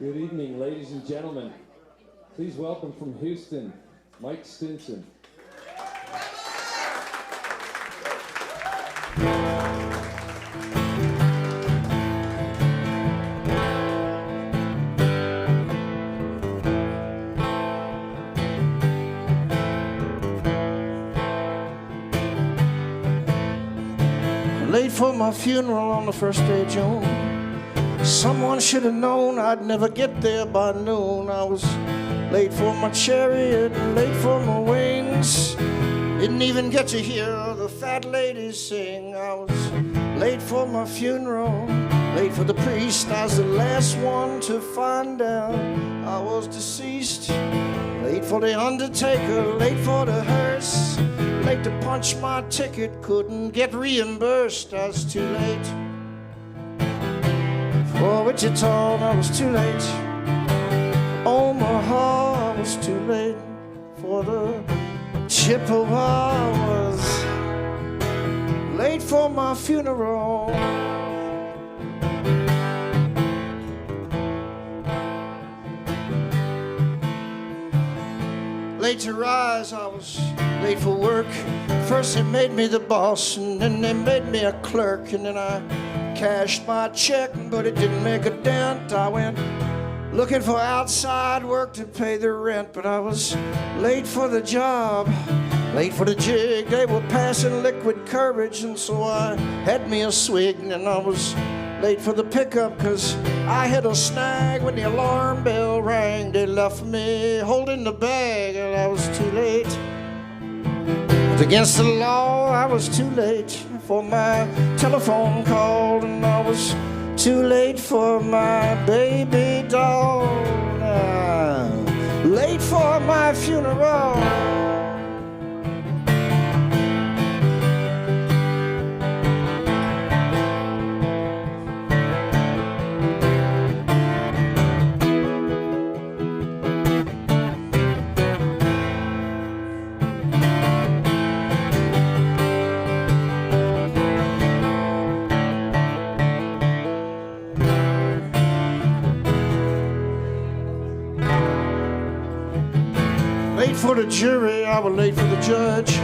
Good evening, ladies and gentlemen. Please welcome from Houston, Mike Stinson. Late for my funeral on the first day of June. Someone should have known I'd never get there by noon. I was late for my chariot, late for my wings. Didn't even get to hear the fat ladies sing. I was late for my funeral, late for the priest. I was the last one to find out I was deceased. Late for the undertaker, late for the hearse. Late to punch my ticket, couldn't get reimbursed. I was too late. For Wichita, I was too late. Omaha, I was too late. For the Chippewa, I was late for my funeral. Late to rise, I was late for work. First they made me the boss, and then they made me a clerk, and then I cashed my check, but it didn't make a dent. I went looking for outside work to pay the rent, but I was late for the job, late for the jig. They were passing liquid courage, and so I had me a swig, and I was late for the pickup, 'cause I hit a snag when the alarm bell rang. They left me holding the bag, and I was too late. But against the law, I was too late for my telephone call, and I was too late for my baby doll. Late for my funeral. Late for the jury, I was late for the judge.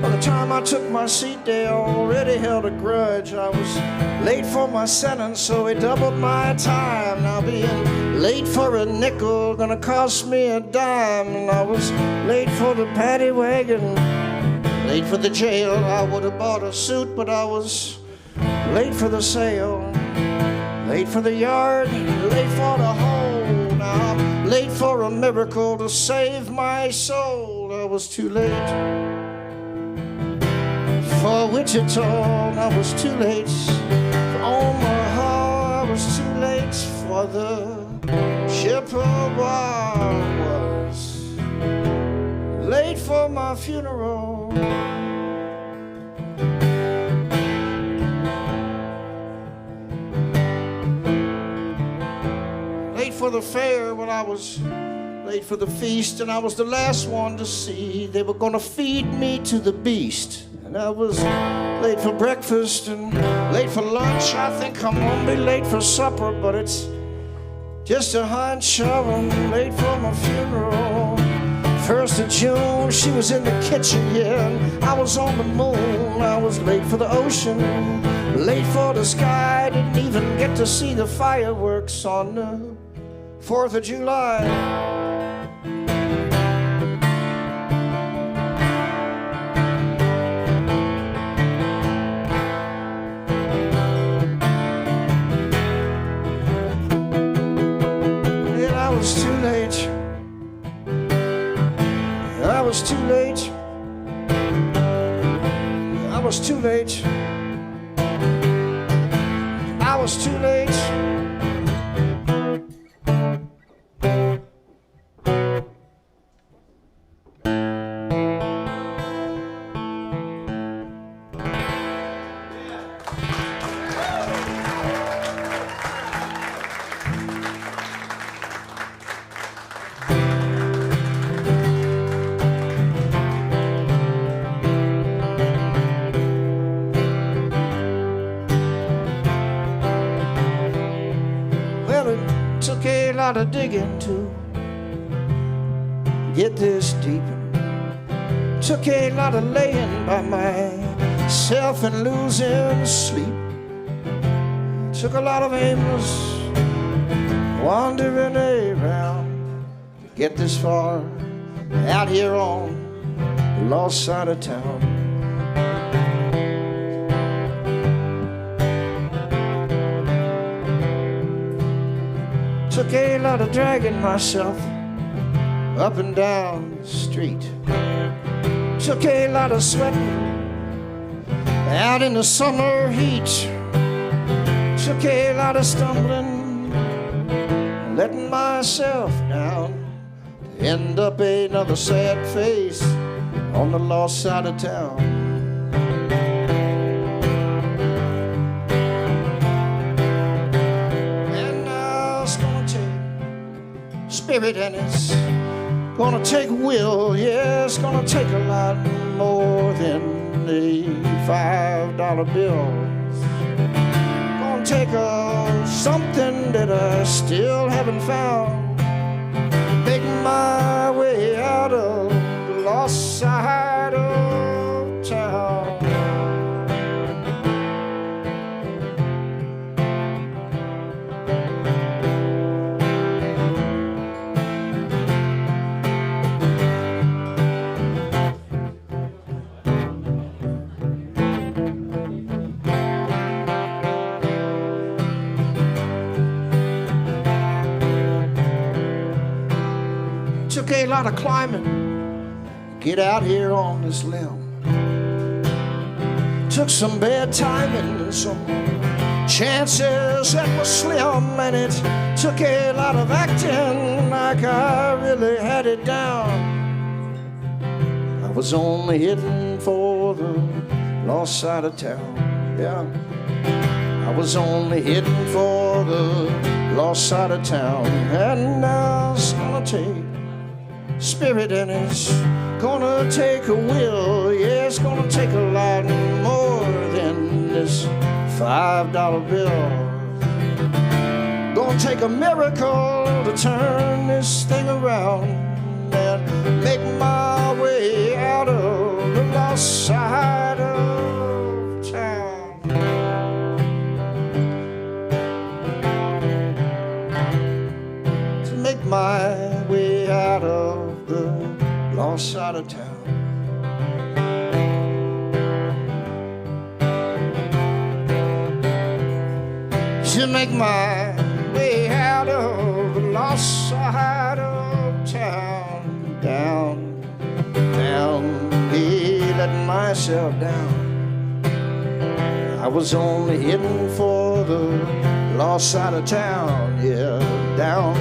By the time I took my seat, they already held a grudge. I was late for my sentence, so it doubled my time. Now being late for a nickel gonna cost me a dime. And I was late for the paddy wagon, late for the jail. I would have bought a suit, but I was late for the sale. Late for the yard, late for the hole. Now I'm late for a miracle to save my soul. I was too late for Wichita, I was too late. For Omaha, I was too late. For the Chippewa, I was late for my funeral. Late for the fair when I was late for the feast, and I was the last one to see. They were gonna feed me to the beast. And I was late for breakfast and late for lunch. I think I'm gonna be late for supper, but it's just a hunch. I'm late for my funeral. 1st of June, she was in the kitchen, yeah, and I was on the moon. I was late for the ocean, late for the sky. Didn't even get to see the fireworks on the 4th of July. I was too late. I was too late. I was too late. I was too late. Took a lot of digging to get this deep. Took a lot of laying by myself and losing sleep. Took a lot of aimless wandering around to get this far out here on the lost side of town. Took a lot of dragging myself up and down the street. Took a lot of sweating out in the summer heat. Took a lot of stumbling, letting myself down, to end up another sad face on the lost side of town. And now it's gonna take spirit and it's gonna take will. Yeah, it's gonna take a lot more than a $5 bill. Gonna take something that I still haven't found. Make my way out of the lost side of town. Took a lot of climbing, get out here on this limb. Took some bad timing and some chances that were slim. And it took a lot of acting like I really had it down. I was only heading for the lost side of town, yeah. I was only heading for the lost side of town. And now it's gonna take spirit and it's gonna take a will. Yeah, it's gonna take a lot more than this $5 bill. Gonna take a miracle to turn this thing around and make my way out of the lost side of town. To make my way out of the lost side of town. To make my way out of the lost side of town. Down, down, yeah, letting myself down. I was only heading for the lost side of town, yeah. Down,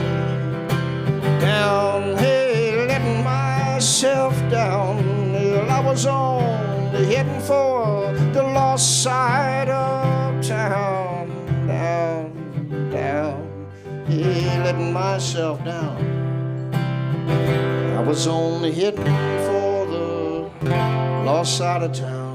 down, hey, letting myself down. Well, I was only heading for the lost side of town. Down, down, yeah, letting myself down. I was only heading for the lost side of town.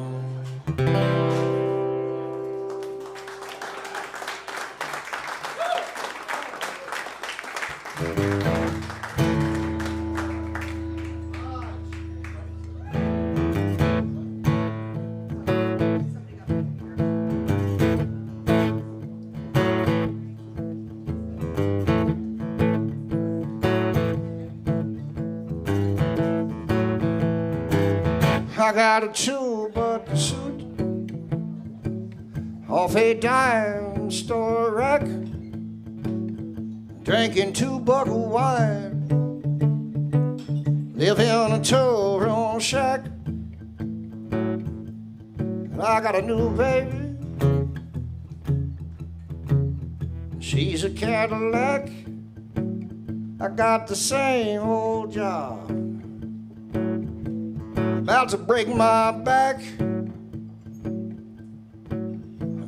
I got a two-button suit off a dime store rack, drinking 2 bottle wine, live in a two-room shack. I got a new baby, she's a Cadillac. I got the same old job, about to break my back.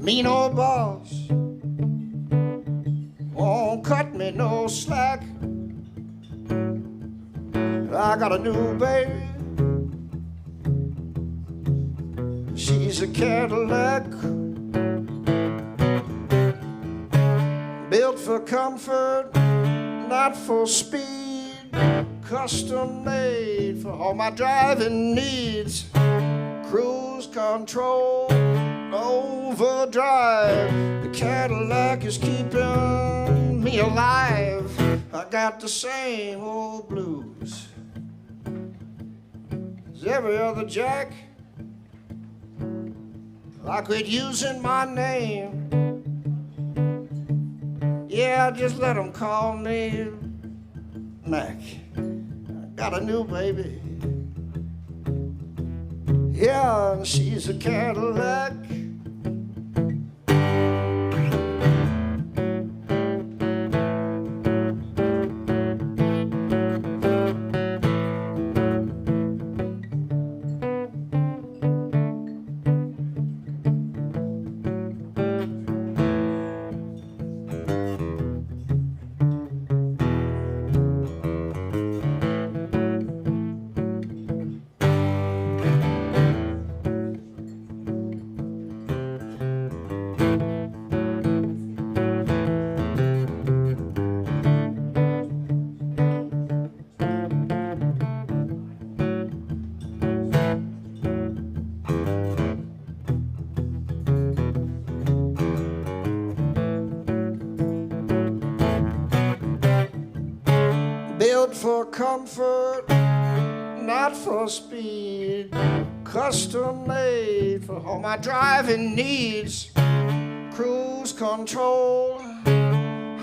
Mean old boss won't cut me no slack. I got a new baby, she's a Cadillac, built for comfort, not for speed, custom made for all my driving needs. Cruise control, overdrive, the Cadillac is keeping me alive. I got the same old blues as every other jack. I quit using my name. Yeah, just let them call me Mac. I got a new baby. Yeah, and she's a Cadillac. Built for comfort, not for speed, custom made for all my driving needs. Cruise control,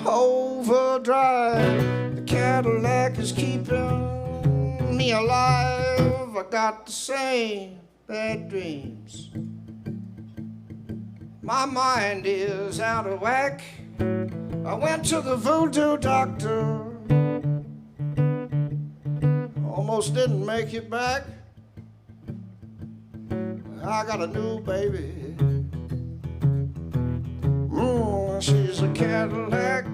overdrive, the Cadillac is keeping me alive. I got the same bad dreams. My mind is out of whack. I went to the voodoo doctor, almost didn't make it back. I got a new baby. She's a Cadillac.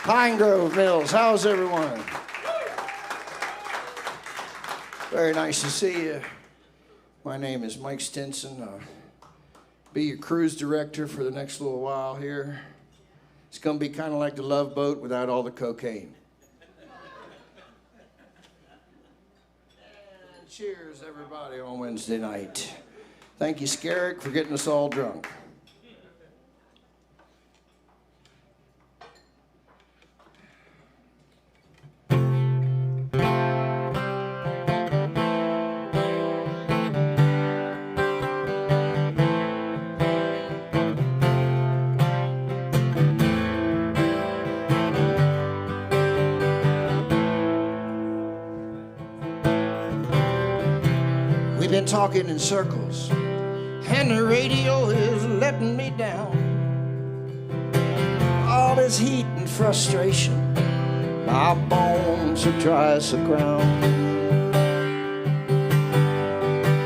Pine Grove Mills, how's everyone? Very nice to see you. My name is Mike Stinson. I'll be your cruise director for the next little while here. It's going to be kind of like the Love Boat without all the cocaine. And cheers, everybody, on Wednesday night. Thank you, Scarrick, for getting us all drunk. We've been talking in circles, and the radio is letting me down. All this heat and frustration, my bones are dry as the ground.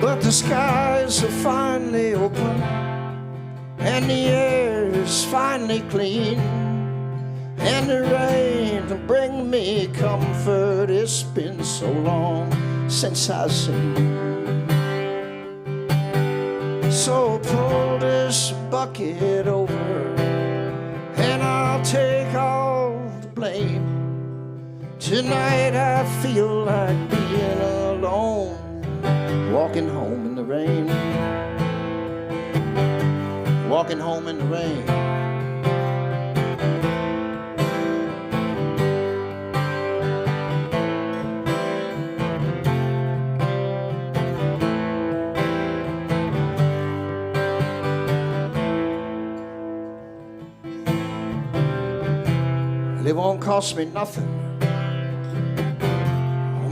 But the skies are finally open, and the air is finally clean, and the rain will bring me comfort. It's been so long since I've seen you. So pull this bucket over, and I'll take all the blame. Tonight I feel like being alone, walking home in the rain, walking home in the rain. It won't cost me nothing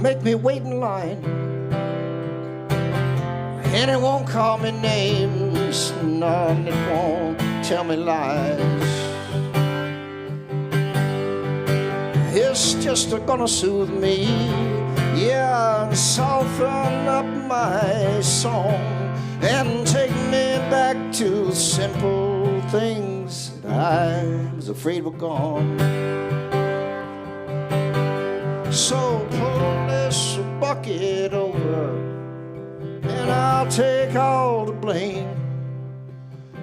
make me wait in line. And it won't call me names, none, it won't tell me lies. It's just gonna soothe me, yeah, and soften up my song and take me back to simple things that I was afraid were gone. So pull this bucket over and I'll take all the blame.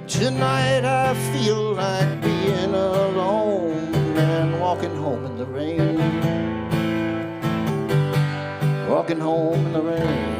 Tonight I feel like being alone and walking home in the rain. Walking home in the rain.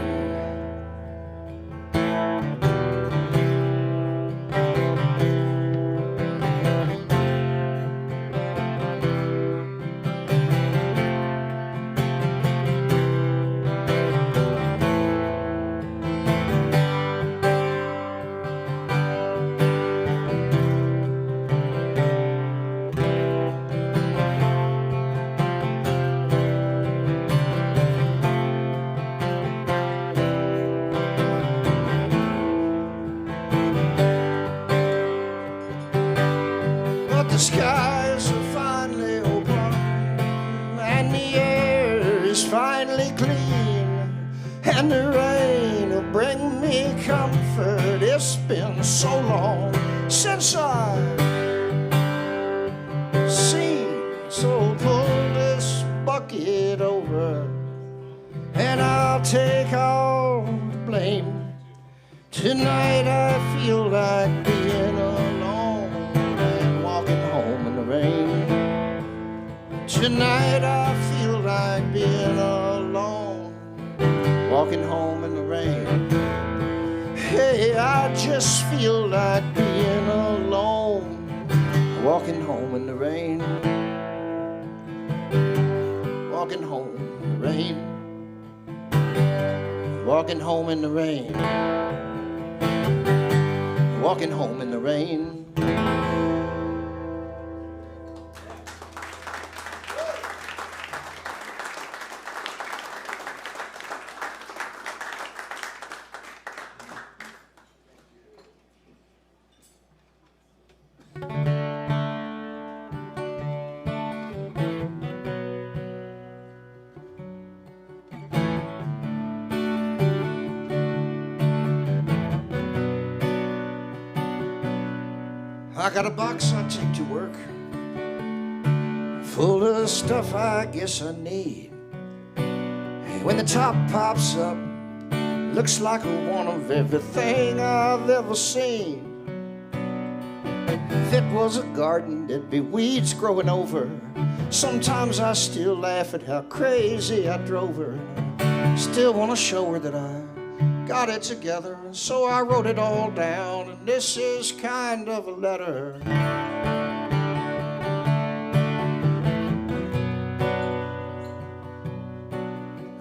The skies are finally open and the air is finally clean, and the rain will bring me comfort. It's been so long since I've seen. So pull this bucket over and I'll take all the blame. Tonight I feel like being alone and walking home in the rain. Tonight I feel like being alone, walking home in the rain. Hey, I just feel like being alone, walking home in the rain. Walking home in the rain. Walking home in the rain. Walking home in the rain. I got a box I take to work, full of stuff I guess I need. When the top pops up, looks like one of everything I've ever seen. If it was a garden, there'd be weeds growing over. Sometimes I still laugh at how crazy I drove her. Still want to show her that I got it together, and so I wrote it all down, and this is kind of a letter.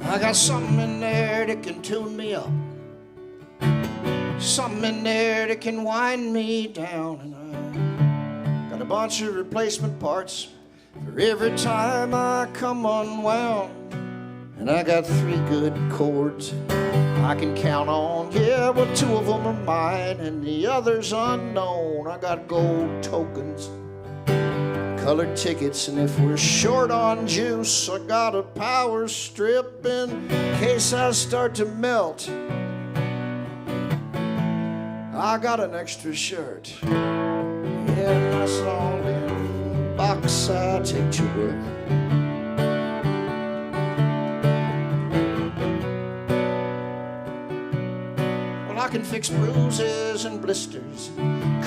I got something in there that can tune me up, something in there that can wind me down, and I got a bunch of replacement parts for every time I come unwound. And I got 3 good chords I can count on. Yeah, well, 2 of them are mine and the other's unknown. I got gold tokens, colored tickets, and if we're short on juice, I got a power strip in case I start to melt. I got an extra shirt. Yeah, that's all in the box I take to work. I can fix bruises and blisters,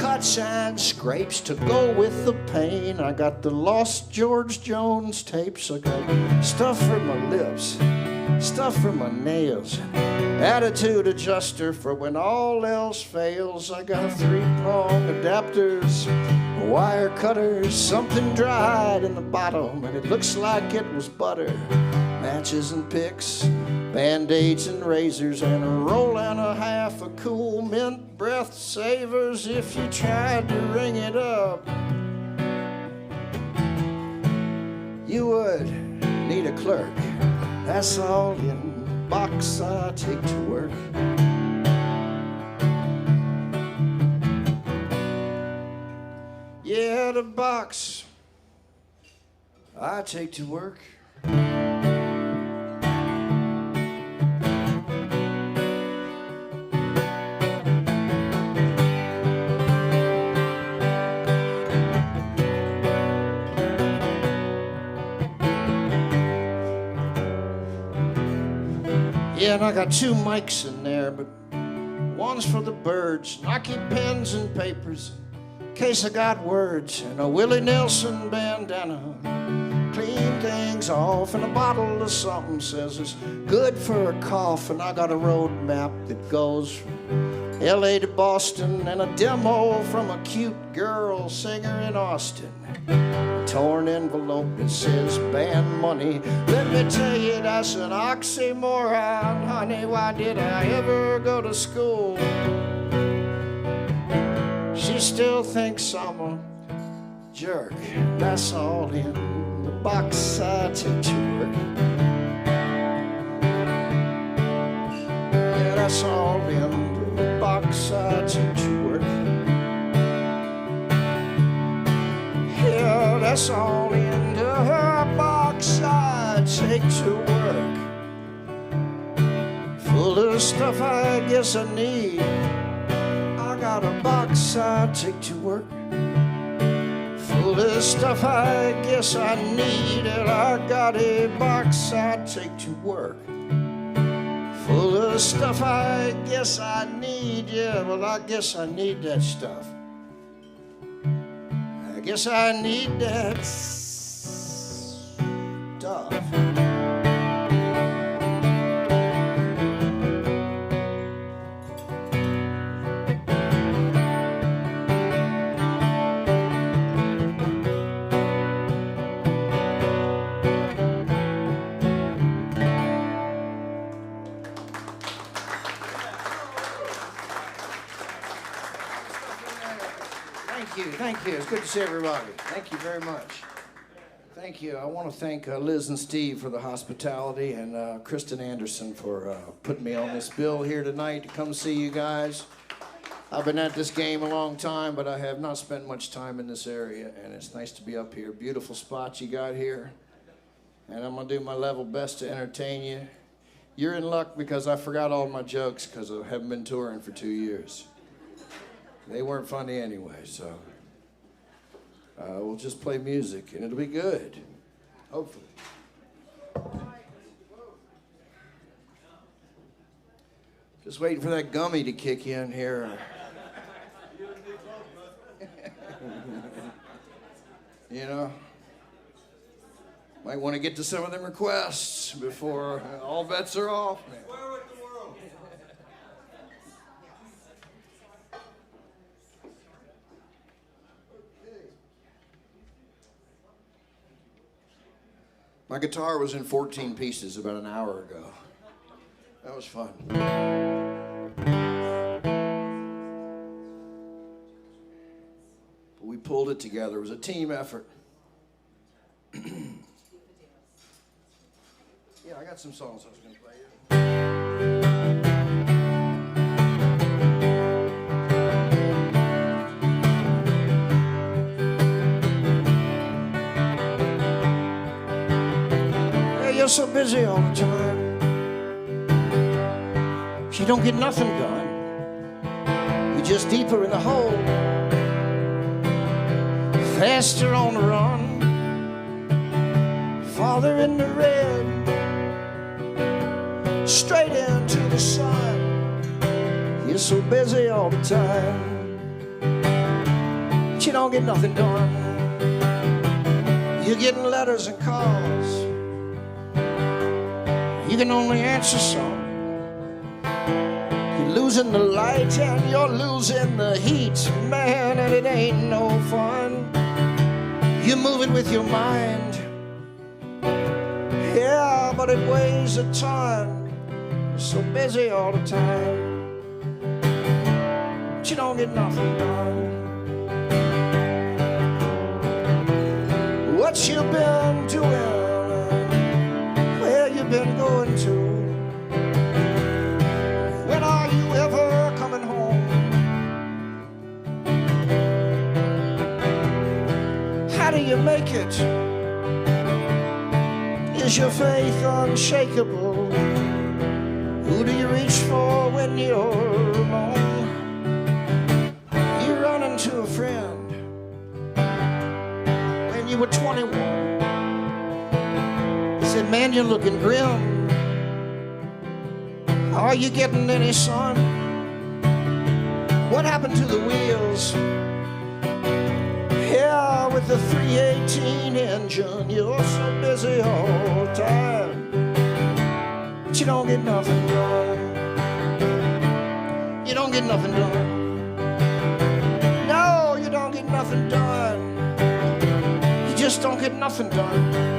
cuts and scrapes to go with the pain. I got the lost George Jones tapes. I got stuff for my lips, stuff for my nails, attitude adjuster for when all else fails. I got 3-prong adapters, wire cutters, something dried in the bottom and it looks like it was butter, matches and picks, Band-Aids and razors, and a roll and a half of cool mint breath savers. If you tried to ring it up, you would need a clerk. That's all in the box I take to work. Yeah, the box I take to work. Yeah, and I got 2 mics in there, but one's for the birds. And I keep pens and papers in case I got words. And a Willie Nelson bandana, clean things off. And a bottle of something says it's good for a cough. And I got a road map that goes from L.A. to Boston, and a demo from a cute girl singer in Austin. Torn envelope that says band money. Let me tell you, that's an oxymoron, honey. Why did I ever go to school? She still thinks I'm a jerk. That's all in the box I take to work. Yeah, that's all in the box I take to work. Yeah, that's all in the box I take to work. Full of stuff I guess I need. I got a box I take to work. Full of stuff I guess I need. And I got a box I take to work. Full of stuff I guess I need. Yeah, well, I guess I need that stuff. I guess I need that stuff. Thank you. It's good to see everybody. Thank you very much. Thank you. I want to thank Liz and Steve for the hospitality, and Kristen Anderson for putting me on this bill here tonight to come see you guys. I've been at this game a long time, but I have not spent much time in this area, and it's nice to be up here. Beautiful spot you got here, and I'm going to do my level best to entertain you. You're in luck because I forgot all my jokes because I haven't been touring for 2 years. They weren't funny anyway, so we'll just play music, and it'll be good, hopefully. Just waiting for that gummy to kick in here. You know, might want to get to some of them requests before all bets are off. Man. My guitar was in 14 pieces about an hour ago. That was fun. But we pulled it together. It was a team effort. Yeah, I got some songs I was going to play you. You're so busy all the time. You don't get nothing done. You're just deeper in the hole, faster on the run, farther in the red, straight into the sun. You're so busy all the time, but you don't get nothing done. You're getting letters and calls. You can only answer some. You're losing the light and you're losing the heat, man, and it ain't no fun. You move it with your mind, yeah, but it weighs a ton. You're so busy all the time, but you don't get nothing done. What you been doing? Where you been going? make it? Is your faith unshakable? Who do you reach for when you're alone? You run into a friend when you were 21. He said, man, you're looking grim. Are you getting any sun? What happened to the wheels? Yeah, with the 318 engine, you're so busy all the time, but you don't get nothing done. You don't get nothing done. No, you don't get nothing done. You just don't get nothing done.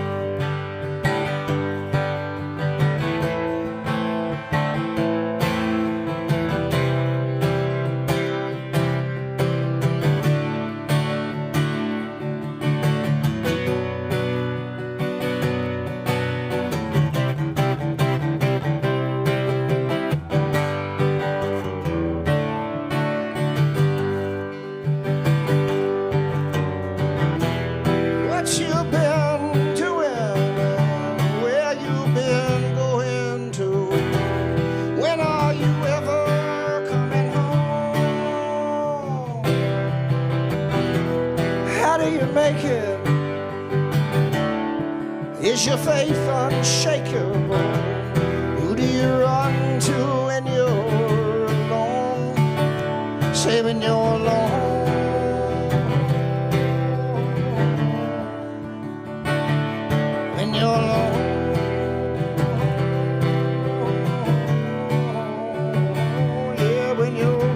Is your faith unshakable? Who do you run to when you're alone? Say when you're alone. When you're alone. Yeah, when you're alone.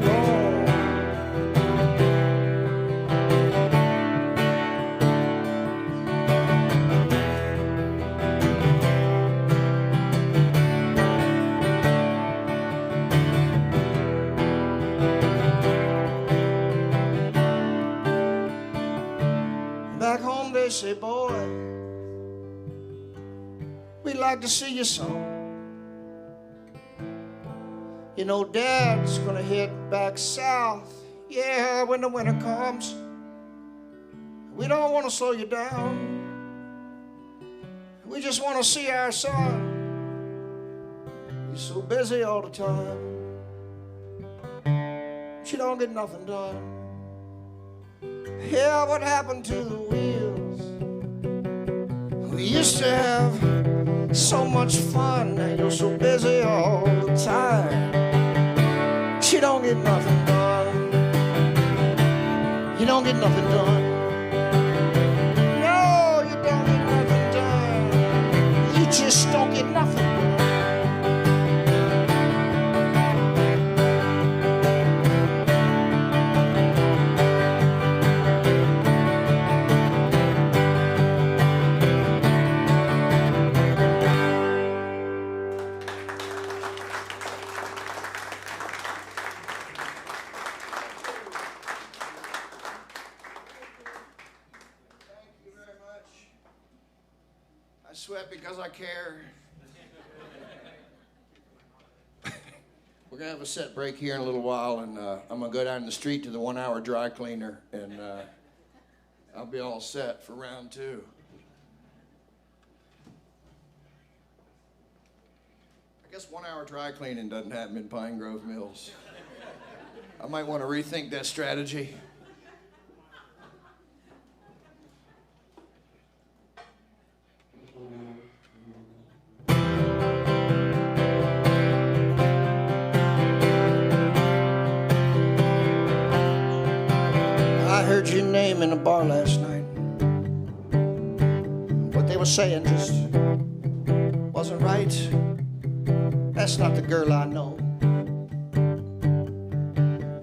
They say, boy, we'd like to see you some. You know, Dad's gonna head back south, yeah, when the winter comes. We don't want to slow you down. We just want to see our son. He's so busy all the time, she don't get nothing done. Yeah, what happened to the wheels? We used to have so much fun, and you're so busy all the time. She don't get nothing done. You don't get nothing done. No, you don't get nothing done. You just don't get nothing done. I sweat because I care. We're going to have a set break here in a little while, and I'm going to go down the street to the 1 hour dry cleaner, and I'll be all set for round two. I guess 1 hour dry cleaning doesn't happen in Pine Grove Mills. I might want to rethink that strategy. I heard your name in a bar last night. What they were saying just wasn't right. That's not the girl I know.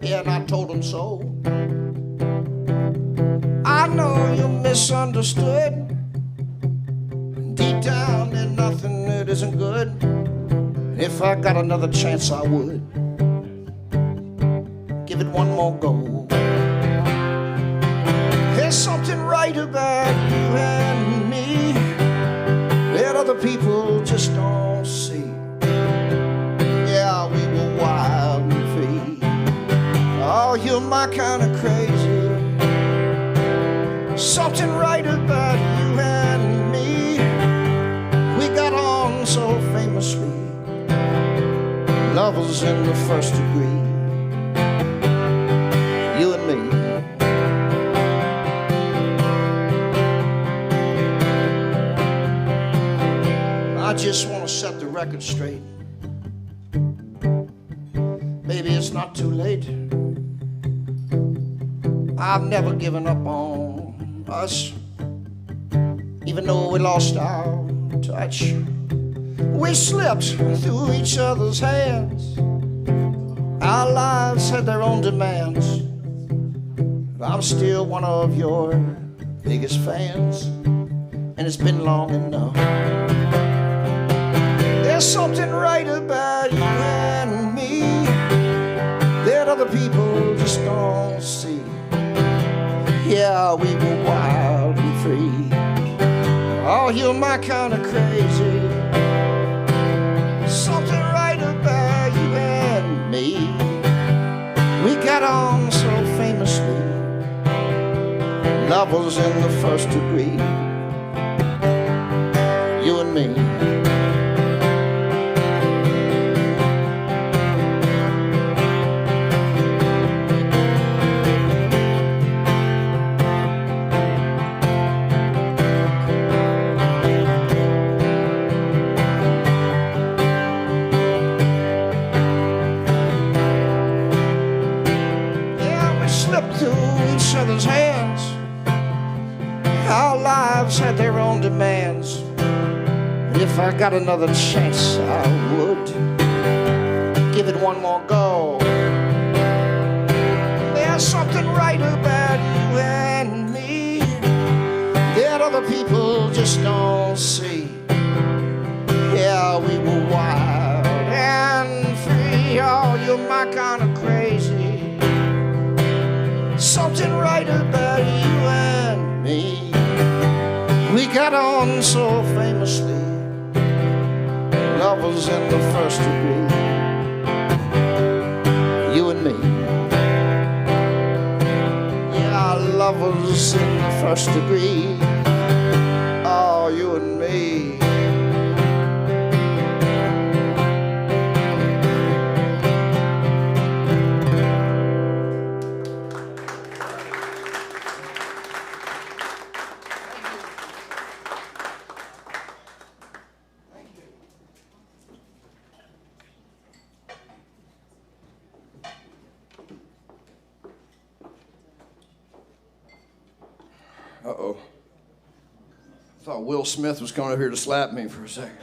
Yeah, and I told them so. I know you misunderstood. Deep down there's nothing that isn't good. If I got another chance, I would give it one more go. There's something right about you and me that other people just don't see. Yeah, we were wild and free. Oh, you're my kind of crazy. Something right about Lovers in the first degree, you and me. I just want to set the record straight. Maybe it's not too late. I've never given up on us, even though we lost our touch. We slipped through each other's hands. Our lives had their own demands. But I'm still one of your biggest fans, and it's been long enough. There's something right about you and me that other people just don't see. Yeah, we were wild and free. Oh, you're my kind of crazy. Something right about you and me. We got on so famously, lovers in the first degree, you and me. Other's hands. Our lives had their own demands. If I got another chance, I would give it one more go. There's something right about you and me that other people just don't see. Yeah, we were wild and free. Oh, you're my kind of crazy. Something right about you and me. We got on so famously, lovers in the first degree, you and me. Yeah, lovers in the first degree. Oh, you and me. Uh-oh. I thought Will Smith was coming up here to slap me for a second.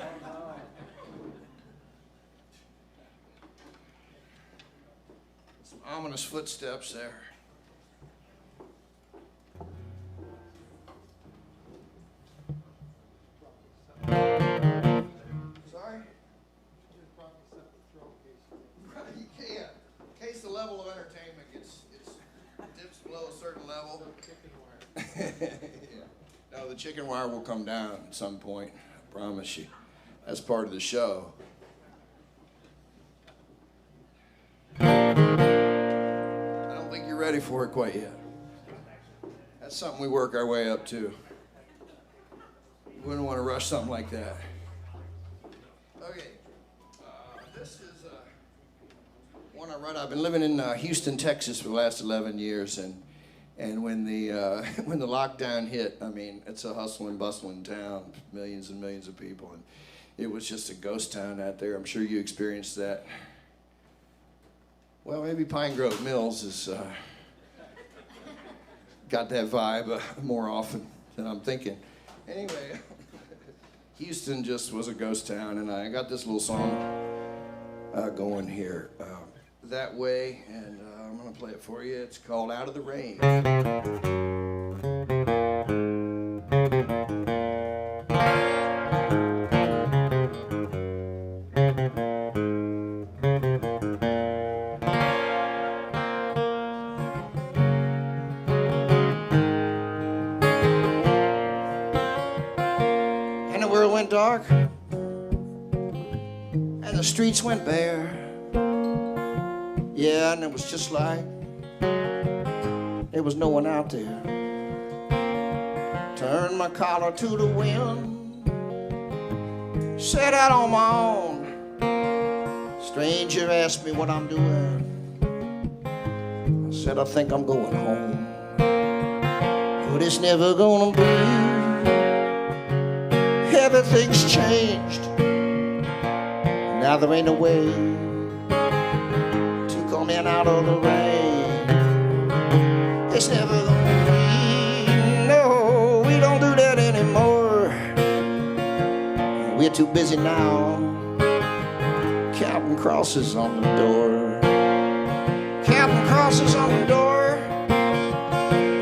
Some ominous footsteps there. Sorry? You can't. In case the level of entertainment dips below a certain level. Yeah. No, the chicken wire will come down at some point, I promise you. That's part of the show. I don't think you're ready for it quite yet. That's something we work our way up to. You wouldn't want to rush something like that. Okay, this is one I wrote. I've been living in Houston, Texas for the last 11 years, and when the when the lockdown hit, I mean, it's a hustle and bustling town, millions and millions of people, and it was just a ghost town out there. I'm sure you experienced that. Well, maybe Pine Grove Mills has got that vibe more often than I'm thinking. Anyway, Houston just was a ghost town, and I got this little song going here that way, and I'm gonna play it for you. It's called Out of the Rain. And the world went dark, and the streets went bare. Yeah, and it was just like there was no one out there. Turned my collar to the wind, set out on my own, Stranger asked me what I'm doing. I said, I think I'm going home. But it's never gonna be. Everything's changed. Now there ain't a way to come in out of the rain. It's never gonna be. No, we don't do that anymore. We're too busy now counting crosses on the door. Counting crosses on the door.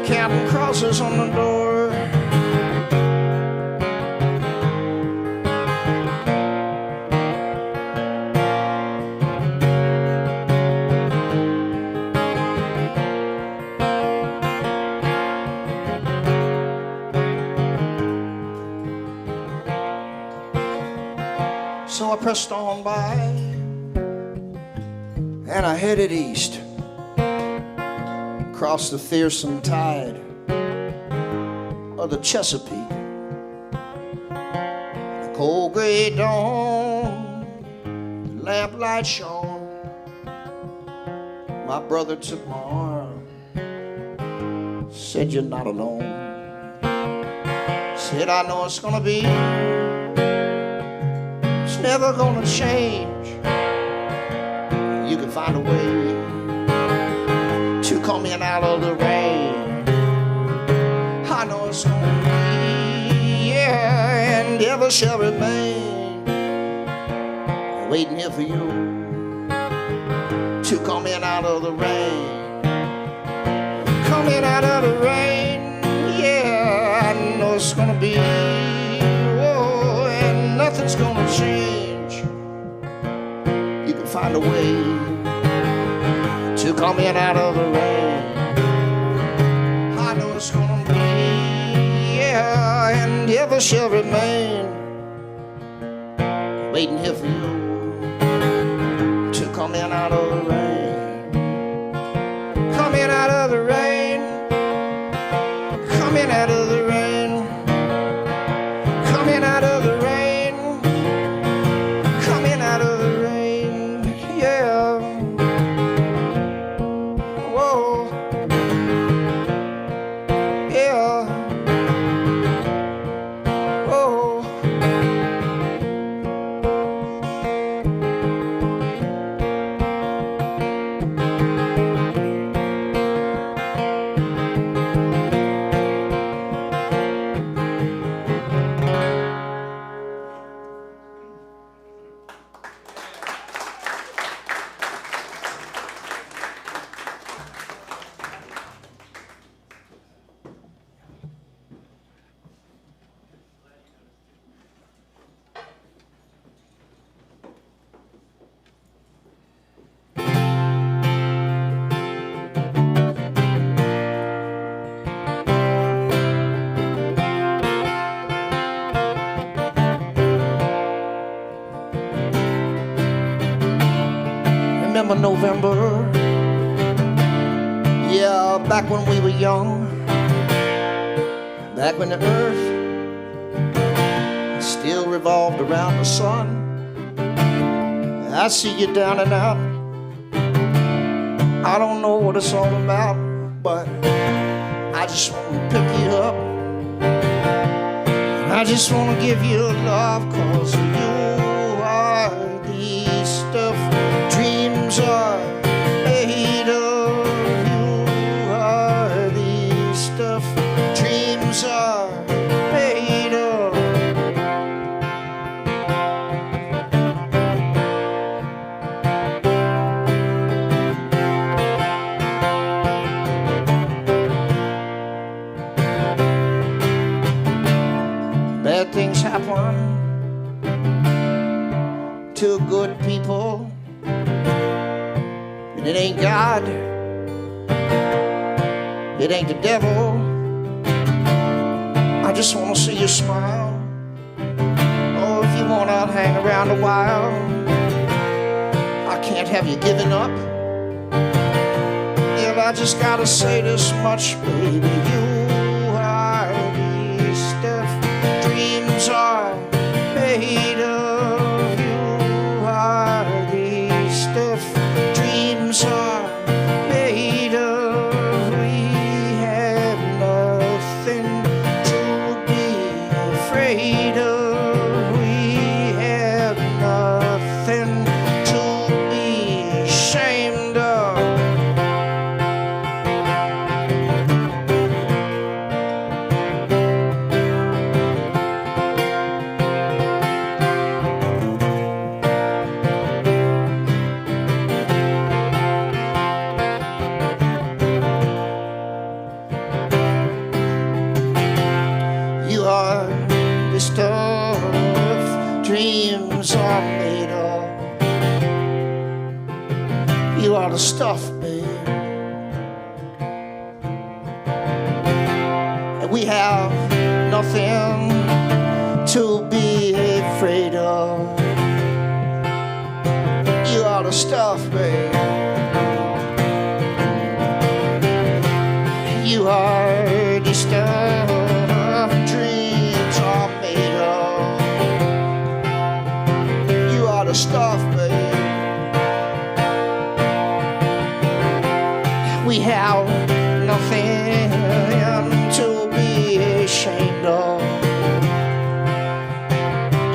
Counting crosses on the door. So I pressed on by, and I headed east, across the fearsome tide of the Chesapeake. The cold gray dawn, the lamplight shone. My brother took my arm, said, you're not alone. Said, I know it's gonna be, it's never gonna change. You can find a way to come in out of the rain. I know it's gonna be, yeah, and ever shall remain. Waiting here for you to come in out of the rain. Come in out of the rain, yeah, I know it's gonna be, whoa, and nothing's gonna change. You can find a way to come in out of the rain. I know it's gonna be, yeah, and ever shall remain. Waiting here for you to come in out of the rain. Come in out of the rain. Come in out of the rain. Come in out of the rain. Come in out of the rain. Yeah. Whoa. Yeah. Whoa. Remember November, yeah, back when we were young, back when the earth still revolved around the sun. I see you down and out. I don't know what it's all about, but I just want to pick you up. I just want to give you love, 'cause you are the stuff dreams are made of. You are the stuff dreams are made of. Bad things happen to good people, and it ain't God, it ain't the devil. I just want to see you smile. Oh, if you want, I'll hang around a while. I can't have you giving up. Yeah, I just gotta say this much, baby. You are the stuff dreams are made of. You are the if dreams are made of. You are the stuff, babe. And we have nothing to be afraid of. You are the stuff, babe. You are the stuff dreams are made of. You are the stuff, babe. We have nothing to be ashamed of.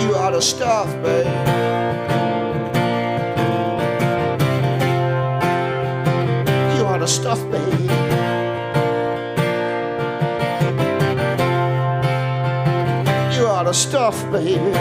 You are the stuff, babe. You are the stuff, babe. You are the stuff, baby.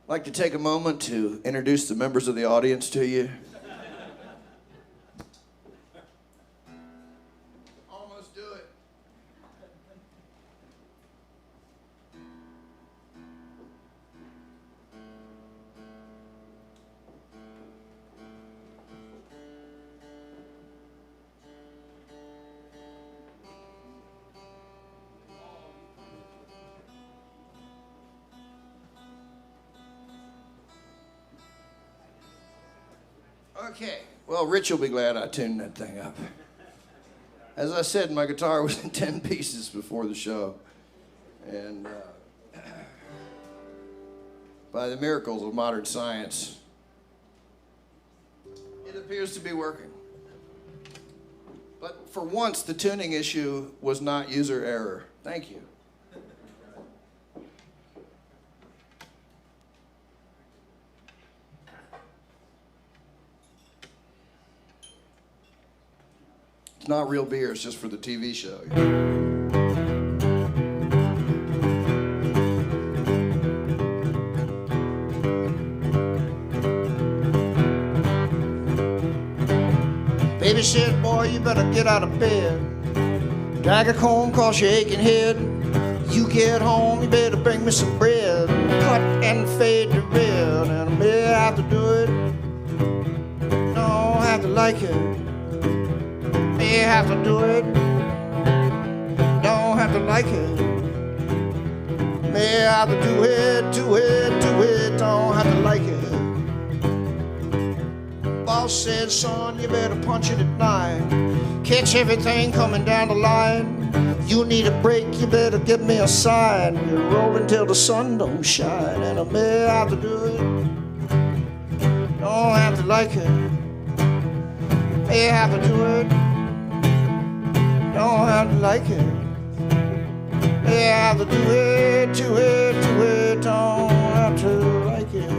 I'd like to take a moment to introduce the members of the audience to you. Almost do it. Okay, well, Rich will be glad I tuned that thing up. As I said, my guitar was in 10 pieces before the show. And by the miracles of modern science, it appears to be working. But for once, the tuning issue was not user error. Thank you. It's not real beer, it's just for the TV show. Baby said, boy, you better get out of bed. Drag a comb across your aching head. You get home, you better bring me some bread. Cut and fade the red, and I may have to do it. Don't have to like it. May have to do it. Don't have to like it. May have to do it, do it, do it. Don't have to like it. Boss said, son, you better punch it at 9. Catch everything coming down the line. You need a break, you better give me a sign. We're rolling till the sun don't shine, and I may have to do it. Don't have to like it. May have to do it. Don't have to like it. May have to do it, do it, do it. Don't have to like it.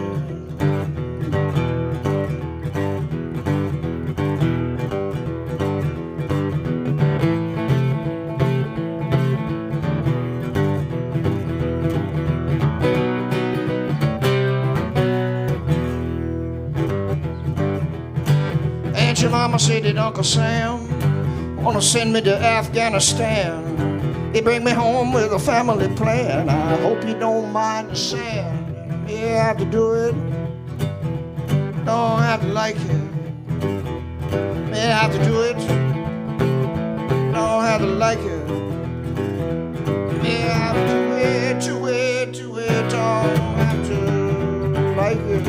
Aunt your mama said that Uncle Sam wanna send me to Afghanistan. They bring me home with a family plan. I hope you don't mind the sand. May have to do it. Don't have to like it. May have to do it. Don't have to like it. May have to do it, do it, do it. Don't have to like it.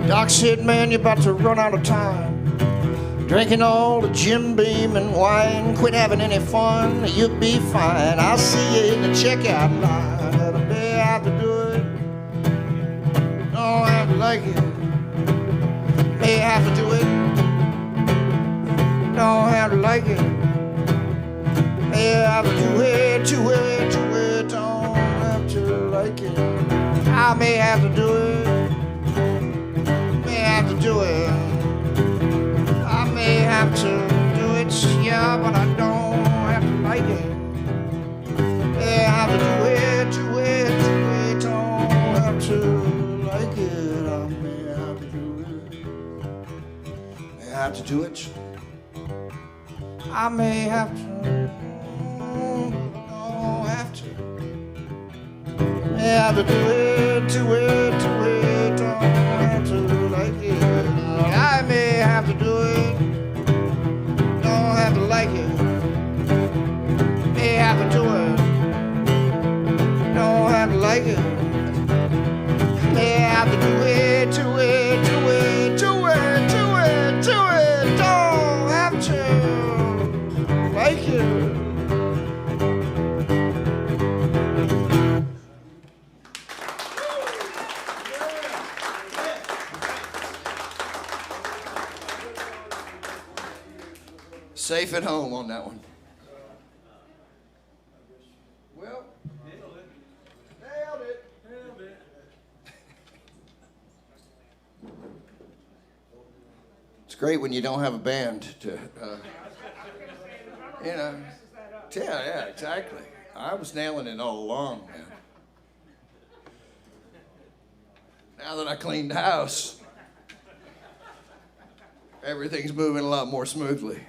Doc said, man, you're about to run out of time. Drinking all the Jim Beam and wine. Quit having any fun, you'll be fine. I'll see you in the checkout line. I may have to do it. Don't have to like it. like it. May have to do it, do it, do it. Don't have to like it. I may have to do it. May have to do it. I may have to do it, yeah, but I don't have to like it. May have to do it, do it, do it. Don't have to like it. I may have to do it. May have to do it. I may have to. Don't have to. May have to do it, do it, do it. Don't have to like it. I may have to do it. Don't have to like it. May have to do it. Don't have to like it. May have to do it, do it, do it, do it, do it, do it. Don't have to like it. Safe at home on that one. Well, nailed it. It's great when you don't have a band to, you know. Yeah, exactly. I was nailing it all along, man. Now that I cleaned the house, everything's moving a lot more smoothly.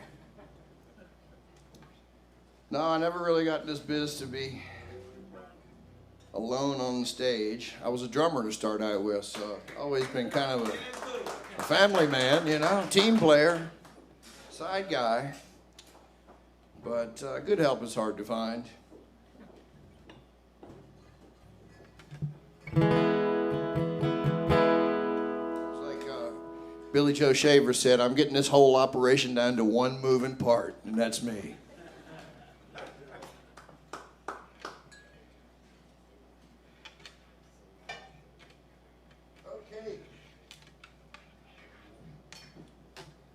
No, I never really got in this biz to be alone on the stage. I was a drummer to start out with, so I've always been kind of a family man, you know, team player, side guy. But good help is hard to find. It's like Billy Joe Shaver said, I'm getting this whole operation down to one moving part, and that's me.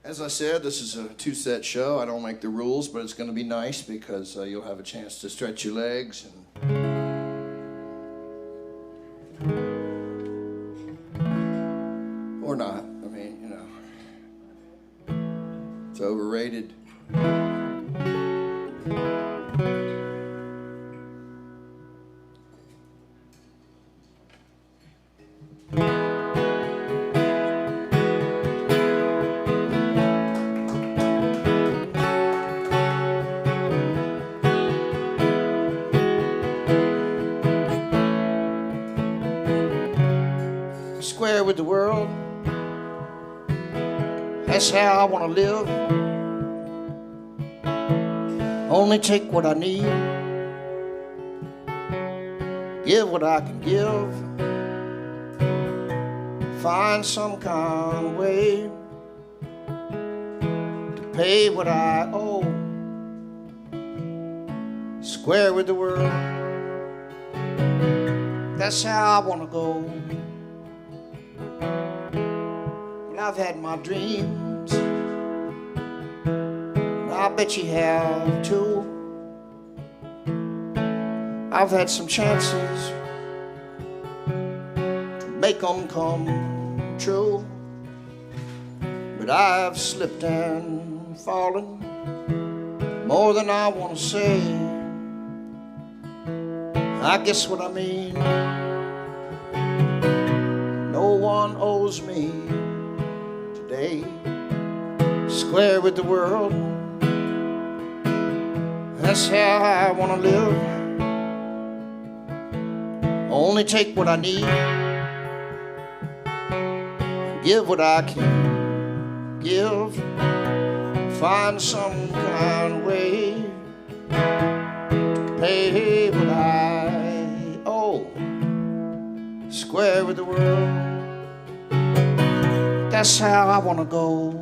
As I said, this is a two-set show. I don't make the rules, but it's going to be nice because you'll have a chance to stretch your legs or not. I mean, you know, it's overrated. Square with the world, that's how I want to live. Only take what I need, give what I can give, find some kind of way to pay what I owe. Square with the world, that's how I want to go. I've had my dreams, and I bet you have too. I've had some chances to make them come true, but I've slipped and fallen more than I want to say. I guess what I mean, no one owes me. Square with the world, that's how I want to live. Only take what I need, give what I can give, find some kind of way to pay what I owe. Square with the world, that's how I want to go.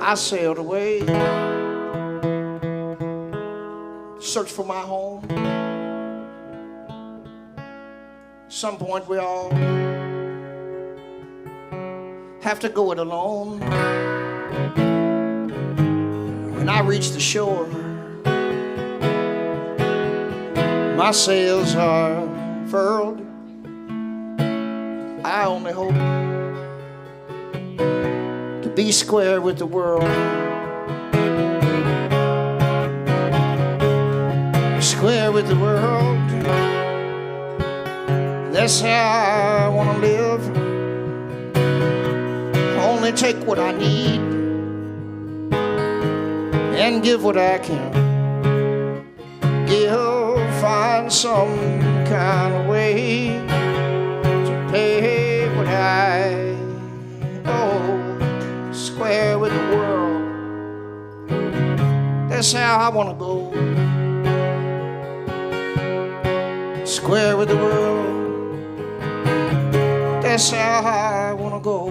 I sailed away search for my home. At some point we all have to go it alone. When I reach the shore, my sails are furled. I only hope to be square with the world. Square with the world. That's how I want to live. Only take what I need and give what I can give. Find some kind of way to pay what I owe. Square with the world. That's how I want to go. Square with the world. That's how I want to go.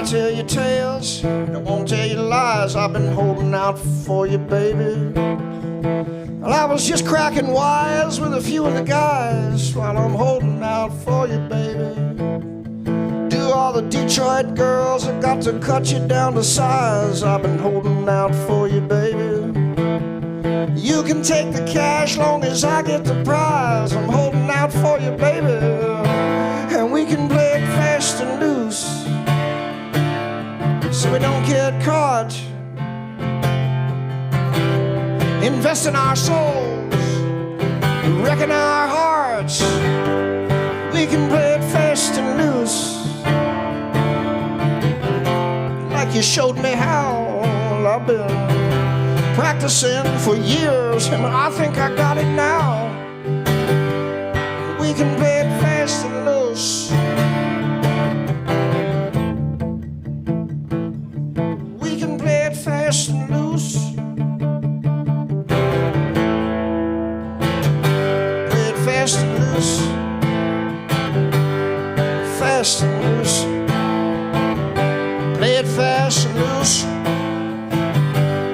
Tell you tales, I won't tell you lies. I've been holding out for you, baby. Well, I was just cracking wise with a few of the guys while I'm holding out for you, baby. Do all the Detroit girls that got to cut you down to size. I've been holding out for you, baby. You can take the cash long as I get the prize. I'm holding out for you, baby. And we can play it fast and loose, so we don't get caught. Invest in our souls, wrecking our hearts. We can play it fast and loose, like you showed me how. I've been practicing for years, and I think I got it now. We can play it fast and loose. Fast and loose. Play it fast and loose. Fast and loose. Play it fast and loose.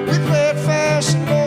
We play it fast and loose.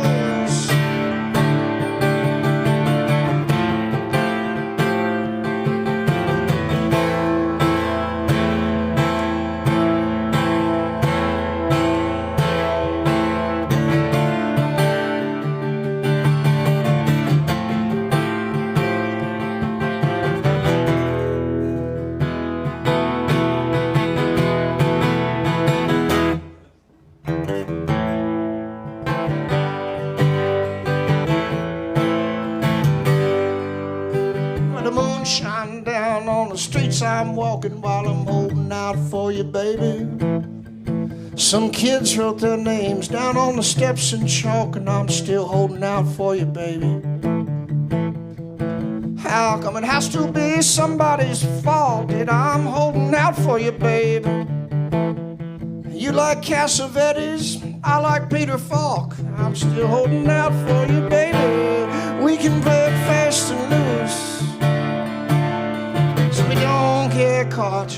I'm walking while I'm holding out for you, baby. Some kids wrote their names down on the steps in chalk, and I'm still holding out for you, baby. How come it has to be somebody's fault that I'm holding out for you, baby? You like Cassavetes, I like Peter Falk. I'm still holding out for you, baby. We can play it fast and loose, so we don't get caught.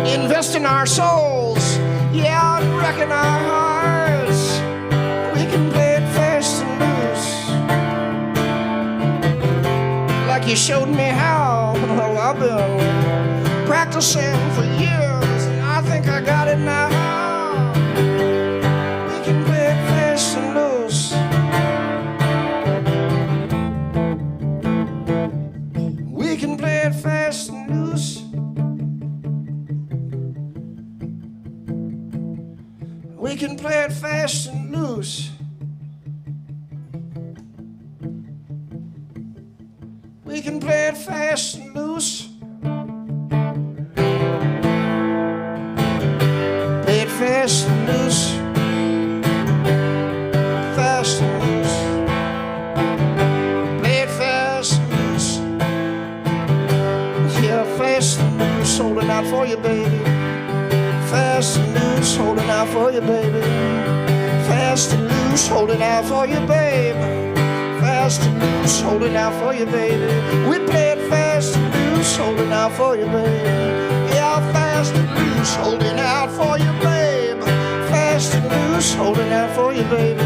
Invest in our souls, yeah, and wrecking our hearts. We can play it fast and loose, like you showed me how. Well, I've been practicing for years, and I think I got it now. We loose. We can play it fast and loose. We can play it fast and loose. Play it fast and loose. Fast and loose. Play it fast and loose. Yeah, fast and loose. Holding out for you, baby. Fast and loose. Holding out for you, baby. Fast and loose. Holding out for you, babe. Fast and loose, holding out for you, baby. We play it fast and loose, holding out for you, baby. Yeah, fast and loose, holding out for you, babe. Fast and loose, holding out for you, baby.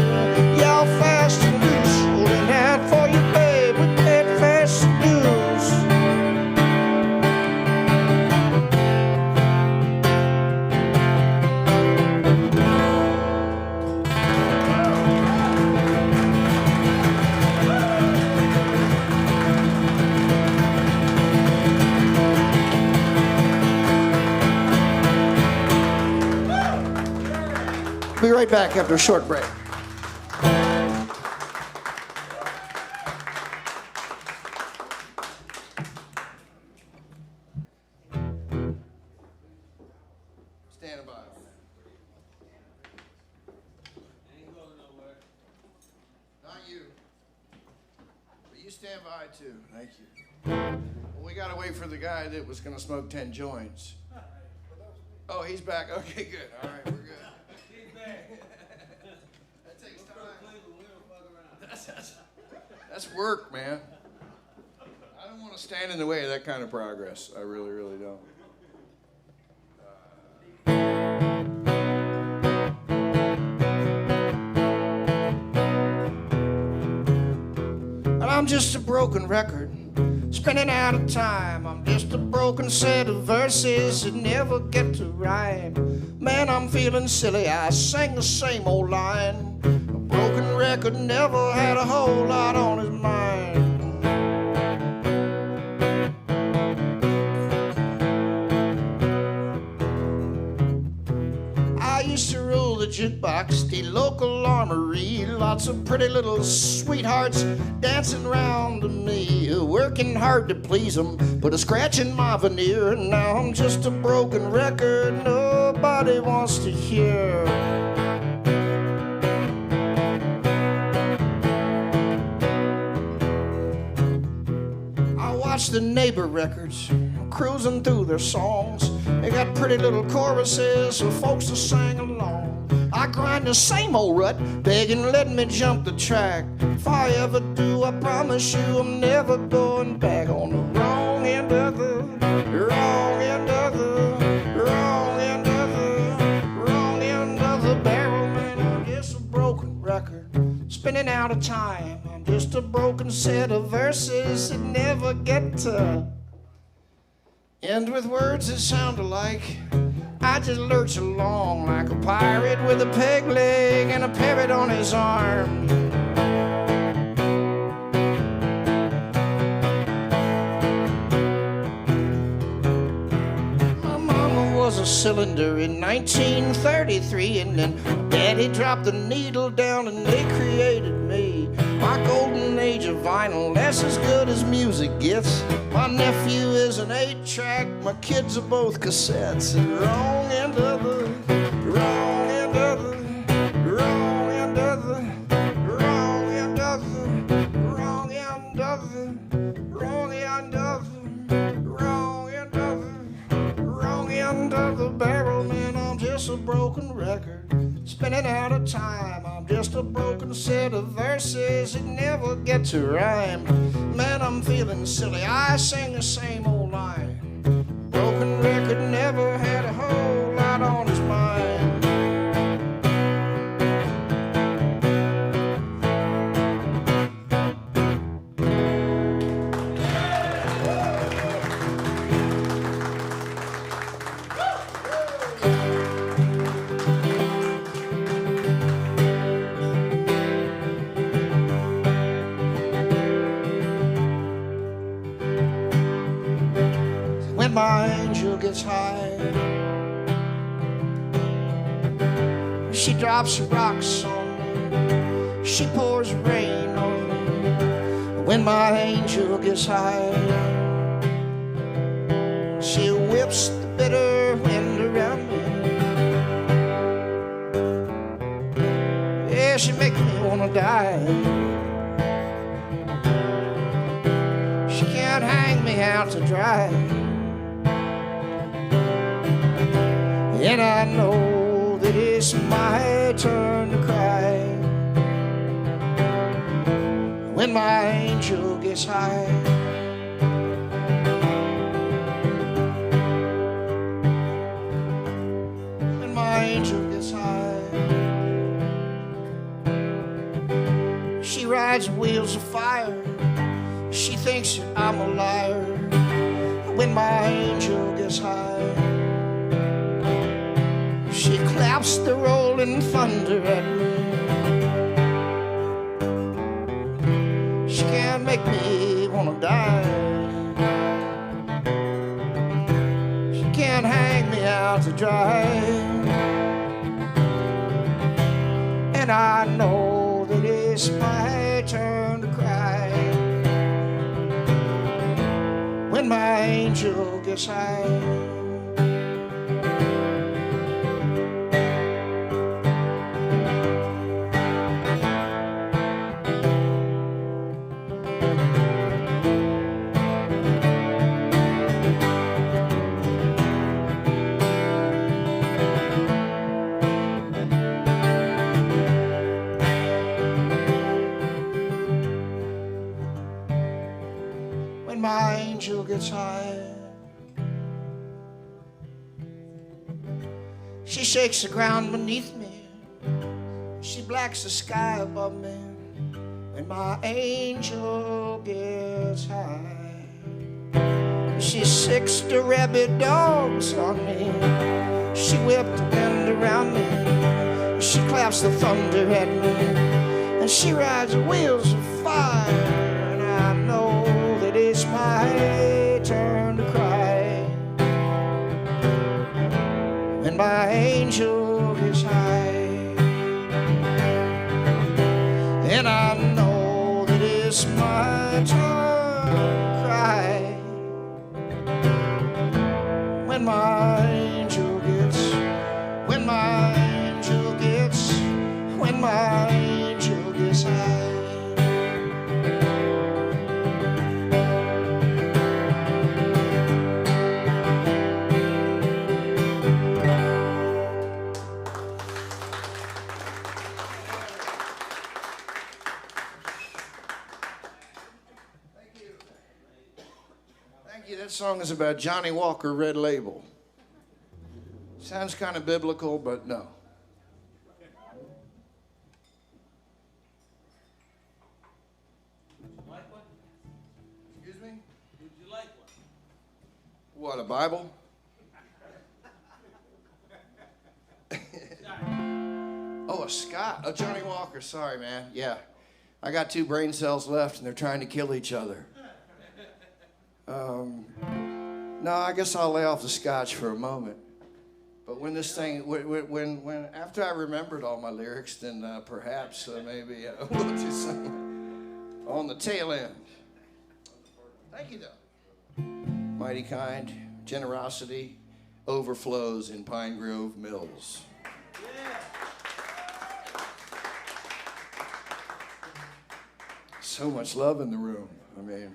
Yeah, fast and loose, holding out for you, babe. We play it fast and loose. Be right back after a short break. Stand by. Ain't going nowhere. Not you. But you stand by too. Thank you. Well, we gotta wait for the guy that was gonna smoke 10 joints. Oh, he's back. Okay, good. All right, we're good. That takes time. That's work, man. I don't want to stand in the way of that kind of progress. I really, really don't. Well, I'm just a broken record, spinning out of time. I'm just a broken set of verses that never get to rhyme. Man, I'm feeling silly, I sing the same old line. A broken record never had a whole lot on his mind. I used to rule the jukebox, the local armory. Lots of pretty little sweethearts dancing round to me, working hard to please them, but a scratch in my veneer. And now I'm just a broken record nobody wants to hear. I watch the neighbor records cruising through their songs. They got pretty little choruses for folks to sing along. I grind the same old rut, begging let me jump the track. If I ever do, I promise you I'm never going back. On the wrong end of the, wrong end of the, wrong end of the, wrong end of the barrel, man. I'm just a broken record, spinning out of time. I'm just a broken set of verses that never get to end with words that sound alike. I just lurch along like a pirate with a peg leg and a parrot on his arm. My mama was a cylinder in 1933, and then Daddy dropped the needle down and they created me. My golden age of vinyl, that's as good as music gets. My nephew is an 8-track, my kids are both cassettes. And wrong end of the, wrong end of the, wrong end of the, wrong end of the, wrong end of the, wrong end of the, wrong end of the, wrong end of the barrel, man. I'm just a broken record, spinning out of time. I'm just a broken set of verses that never get to rhyme. Man, I'm feeling silly, I sing the same old line. Broken record never had a whole lot on his mind. my angel gets high. She drops rocks on me, she pours rain on me. When my angel gets high, she whips the bitter wind around me. Yeah, she makes me wanna die. She can't hang me out to dry. And I know that it's my turn to cry when my angel gets high. When my angel gets high, she rides wheels of fire. She thinks that I'm a liar when my angel gets high. She claps the rolling thunder at me. She can't make me wanna die. She can't hang me out to dry. And I know that it's my turn to cry when my angel gets high. When my angel gets high, she shakes the ground beneath me, she blacks the sky above me. When my angel gets high, she sicks the rabid dogs on me, she whipped the wind around me, she claps the thunder at me, and she rides the wheels of fire. And I know that it's my turn to cry when my angel gets high. And I know that it's my turn to cry when my angel gets, when my angel gets, when my angel gets high. That song is about Johnny Walker Red Label. Sounds kind of biblical, but no. Would you like one? Excuse me? Would you like one? What, a Bible? Oh, a Scott. Oh, Johnny Walker. Sorry, man. Yeah. I got 2 brain cells left, and they're trying to kill each other. No, I guess I'll lay off the scotch for a moment. But when this thing, when after I remembered all my lyrics, then perhaps maybe we'll do something on the tail end. Thank you, though. Mighty kind, generosity overflows in Pine Grove Mills. Yeah. So much love in the room. I mean.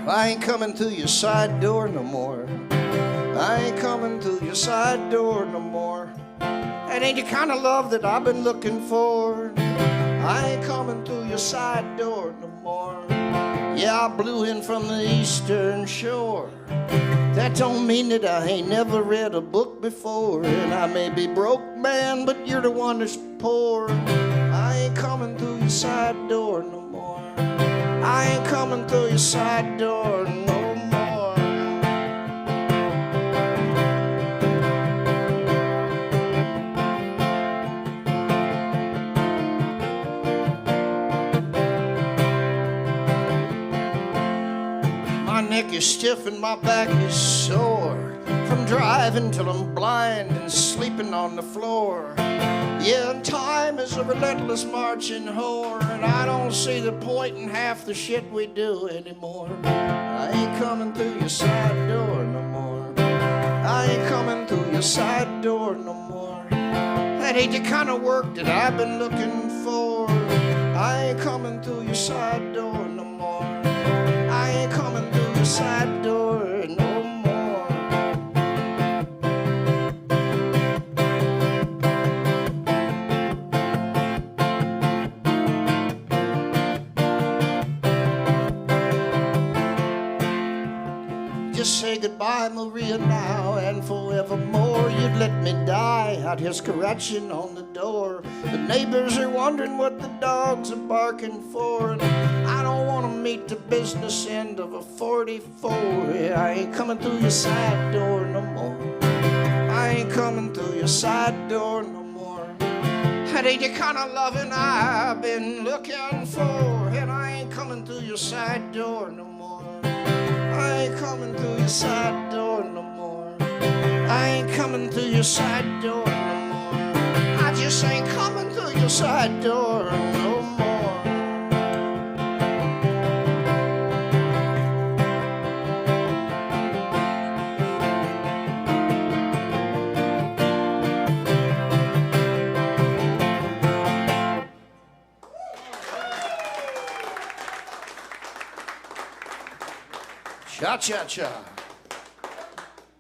I ain't coming through your side door no more. I ain't coming through your side door no more. That ain't the kind of love that I've been looking for. I ain't coming through your side door no more. Yeah, I blew in from the eastern shore. That don't mean that I ain't never read a book before. And I may be broke, man, but you're the one that's poor. I ain't coming through your side door no more. I ain't coming through your side door no more. My neck is stiff and my back is sore from driving till I'm blind and sleeping on the floor. Yeah, and time is a relentless marching whore, and I don't see the point in half the shit we do anymore. I ain't coming through your side door no more. I ain't coming through your side door no more. That ain't the kind of work that I've been looking for. I ain't coming through your side door no more. I ain't coming through your side door no more. Just say goodbye, Maria, now and forevermore. You'd let me die out here scratching on the door. The neighbors are wondering what the dogs are barking for, and I don't want to meet the business end of a 44. Yeah, I ain't coming through your side door no more. I ain't coming through your side door no more. That ain't the kind of loving I've been looking for, and I ain't coming through your side door no more. I ain't coming through your side door no more. I ain't coming through your side door no more. I just ain't coming through your side door no more. Cha-cha-cha.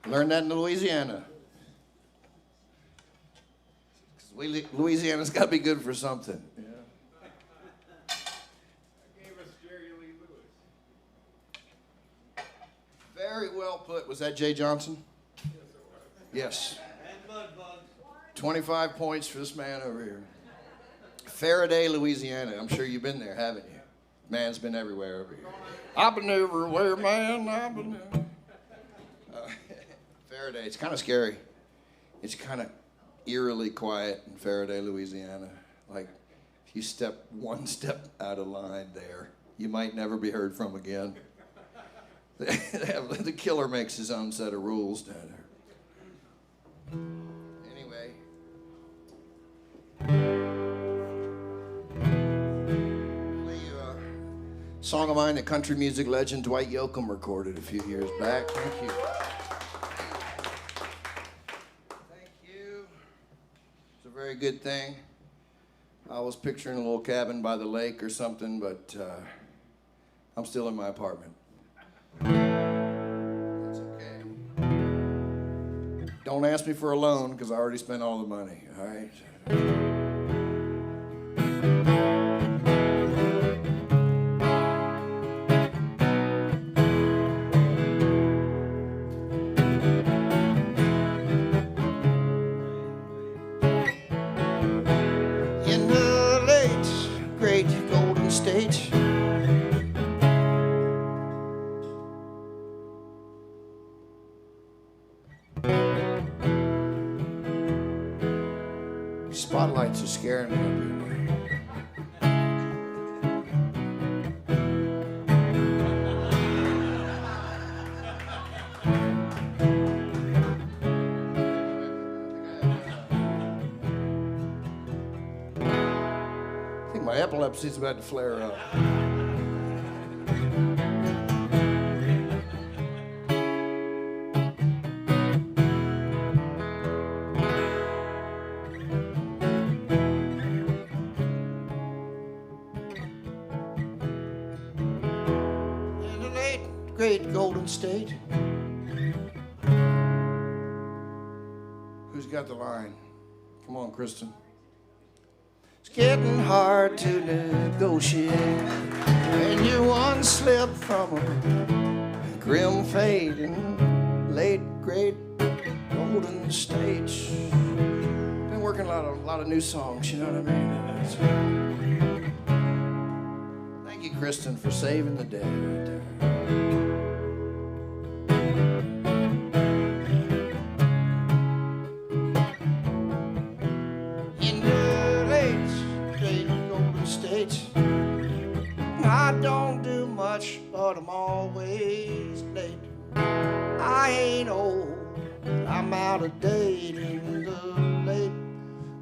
Learned that in Louisiana. Louisiana's got to be good for something. Yeah. Gave us Jerry Lee Lewis. Very well put. Was that Jay Johnson? Yes. And mud bugs. 25 points for this man over here. Faraday, Louisiana. I'm sure you've been there, haven't you? Man's been everywhere over here. I've been everywhere, man. I've been Faraday. It's kind of scary. It's kind of eerily quiet in Faraday, Louisiana. Like, if you step one step out of line there, you might never be heard from again. The killer makes his own set of rules down there. Anyway. Song of mine that country music legend Dwight Yoakum recorded a few years back. Thank you. Thank you. It's a very good thing. I was picturing a little cabin by the lake or something, but I'm still in my apartment. That's okay. Don't ask me for a loan, because I already spent all the money, all right? State. Spotlights are scaring me up My epilepsy's about to flare up. In the late, great Golden State. Who's got the line? Come on, Kristen. It's getting hard to negotiate when you're one slip from a grim fate in late great Golden State. Been working a lot of new songs, you know what I mean? Thank you, Kristen, for saving the day right there. In the late Golden State, I don't do much, but I'm always late. I ain't old, I'm out of date in the late,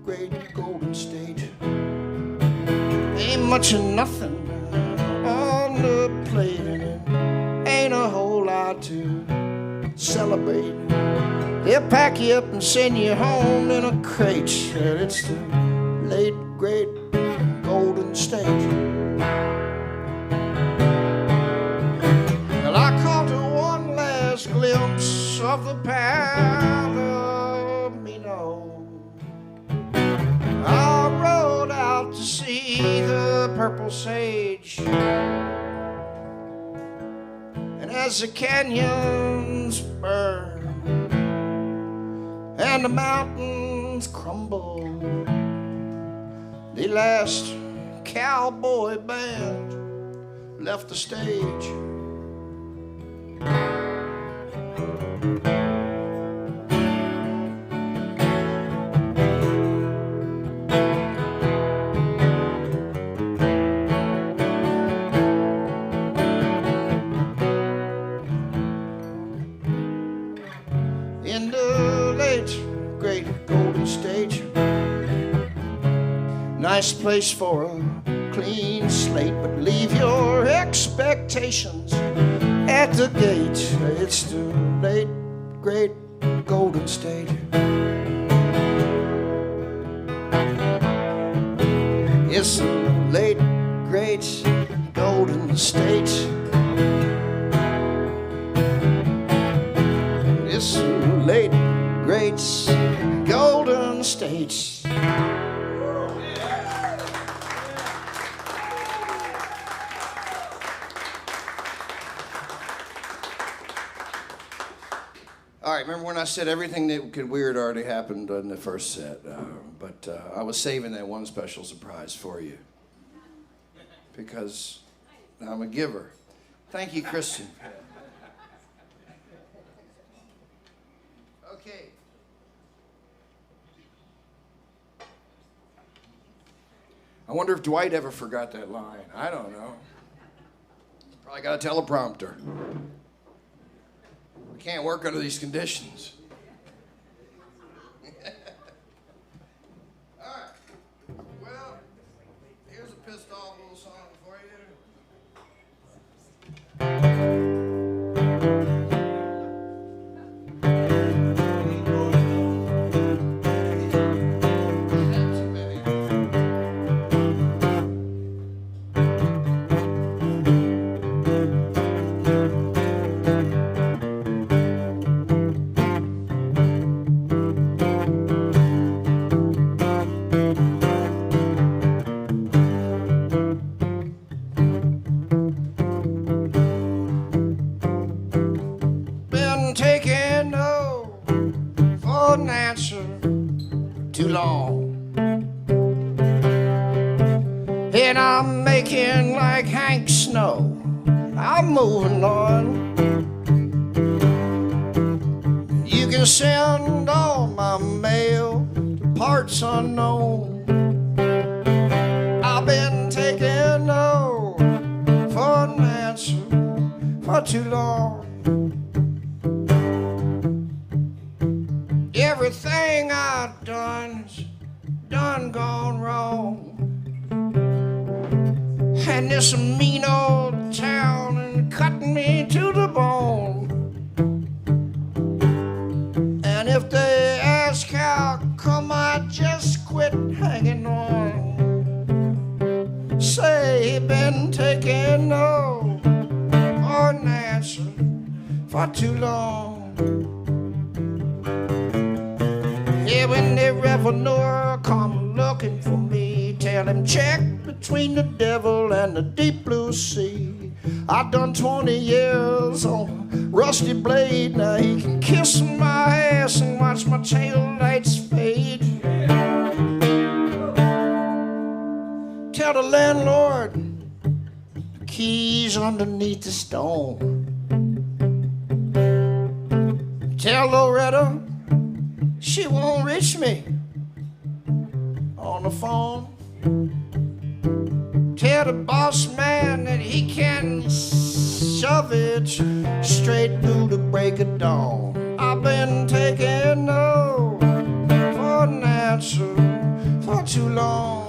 great Golden State. Ain't much of nothing on the plate, and it ain't a whole lot to celebrate. They'll pack you up and send you home in a crate. It's the late, great Golden State. Well, I caught one last glimpse of the Palomino. I rode out to see the purple sage, and as the canyons burn and the mountains crumble, the last cowboy band left the stage. In the late, great Golden State, nice place for a clean slate, but leave your expectations at the gate. It's the late, great Golden State. It's the late, great Golden State. It's the late, great Golden State. All right, remember when I said everything that could weird already happened in the first set, but I was saving that one special surprise for you because I'm a giver. Thank you, Kristen. Okay. I wonder if Dwight ever forgot that line. I don't know. Probably got a teleprompter. We can't work under these conditions. All right. Well, here's a pissed off little song for you. Taking no for an answer too long, and I'm making like Hank Snow. I'm moving on. You can send all my mail to parts unknown. I've been taking no for an answer for too long. Everything I've done's done gone wrong, and this mean old town and cutting me to the bone. And if they ask how come I just quit hanging on, say been taking no for an answer for too long. Yeah, when the revenue come looking for me, tell him check between the devil and the deep blue sea. I done 20 years on a rusty blade, now he can kiss my ass and watch my tail lights fade. Tell the landlord to keys underneath the stone. Tell Loretta she won't reach me on the phone. Tell the boss man that he can shove it straight through the break of dawn. I've been taking no for an answer for too long.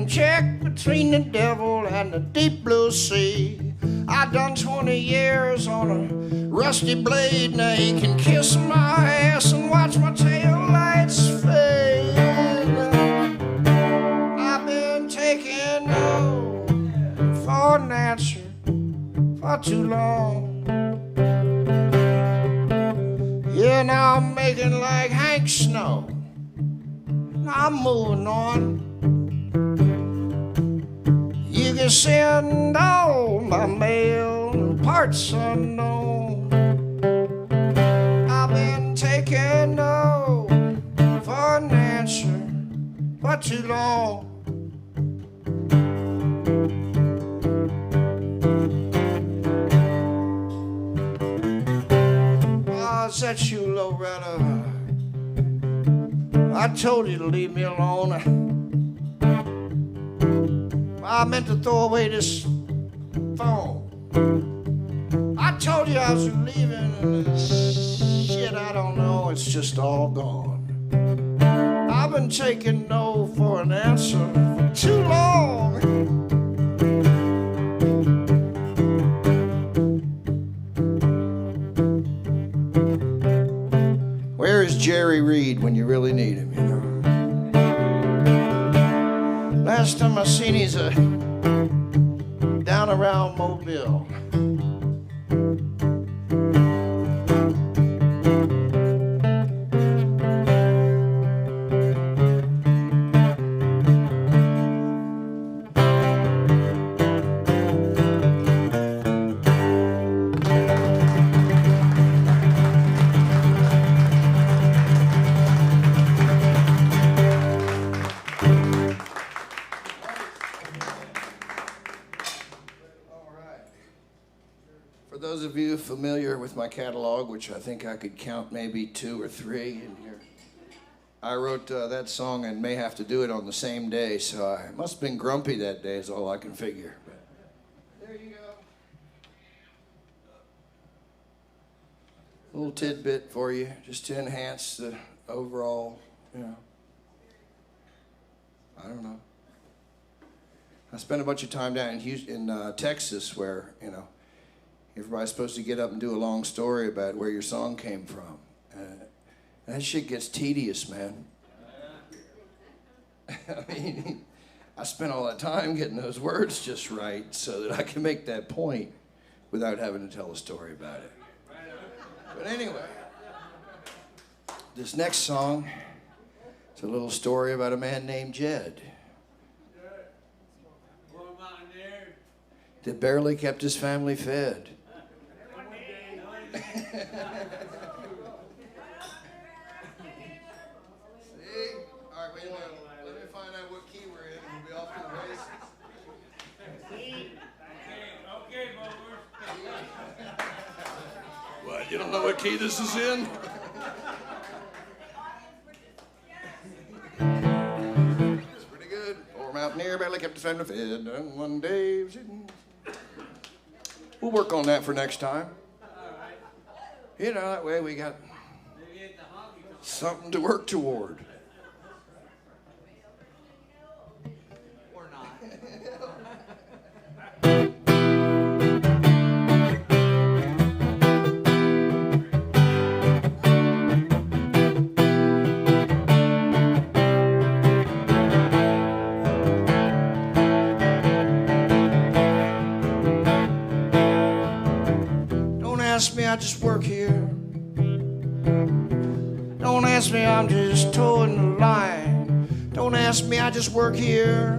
Check between the devil and the deep blue sea. I done 20 years on a rusty blade. Now he can kiss my ass and watch my tail lights fade. I've been taking no for an answer for too long. Yeah, now I'm making like Hank Snow. I'm moving on. You can send all my mail in parts unknown. I've been taking no for an answer for too long. I said you, Loretta. I told you to leave me alone. I meant to throw away this phone. I told you I was leaving, and this shit, I don't know, it's just all gone. I've been taking no for an answer for too long. Where is Jerry Reed when you really need him, you know? Last time I seen he's down around Mobile. For those of you familiar with my catalog, which I think I could count maybe 2 or 3 in here, I wrote that song and may have to do it on the same day, so I must have been grumpy that day is all I can figure. But there you go. A little tidbit for you, just to enhance the overall, you know, I don't know. I spent a bunch of time down in Houston, in Texas, where, you know, everybody's supposed to get up and do a long story about where your song came from. That shit gets tedious, man. I mean, I spent all that time getting those words just right so that I can make that point without having to tell a story about it. But anyway, this next song is a little story about a man named Jed that barely kept his family fed. See? All right, wait a minute. Let me find out what key we're in and we'll be off to the races. Okay, Bowers. What, you don't know what key this is in? It's pretty good. Poor mountaineer barely kept his family fed. And one day, we'll work on that for next time. You know, that way we got something to work toward. Or not. I just work here. Don't ask me, I'm just towing the line. Don't ask me, I just work here.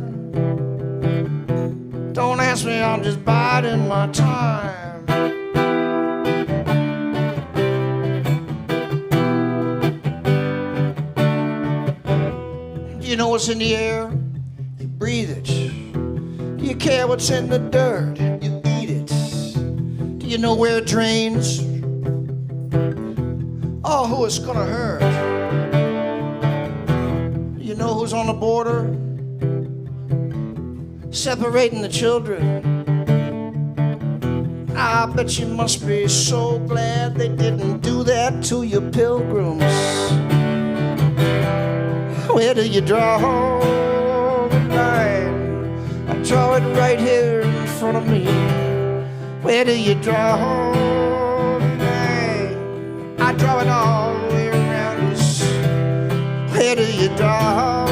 Don't ask me, I'm just biding my time. Do you know what's in the air? You breathe it. Do you care what's in the dirt? You eat it. Do you know where it drains? Oh, who it's gonna hurt? You know who's on the border? Separating the children. I bet you must be so glad they didn't do that to your pilgrims. Where do you draw the line? I draw it right here in front of me. Where do you draw the line? I draw it all the way around us. Where do you draw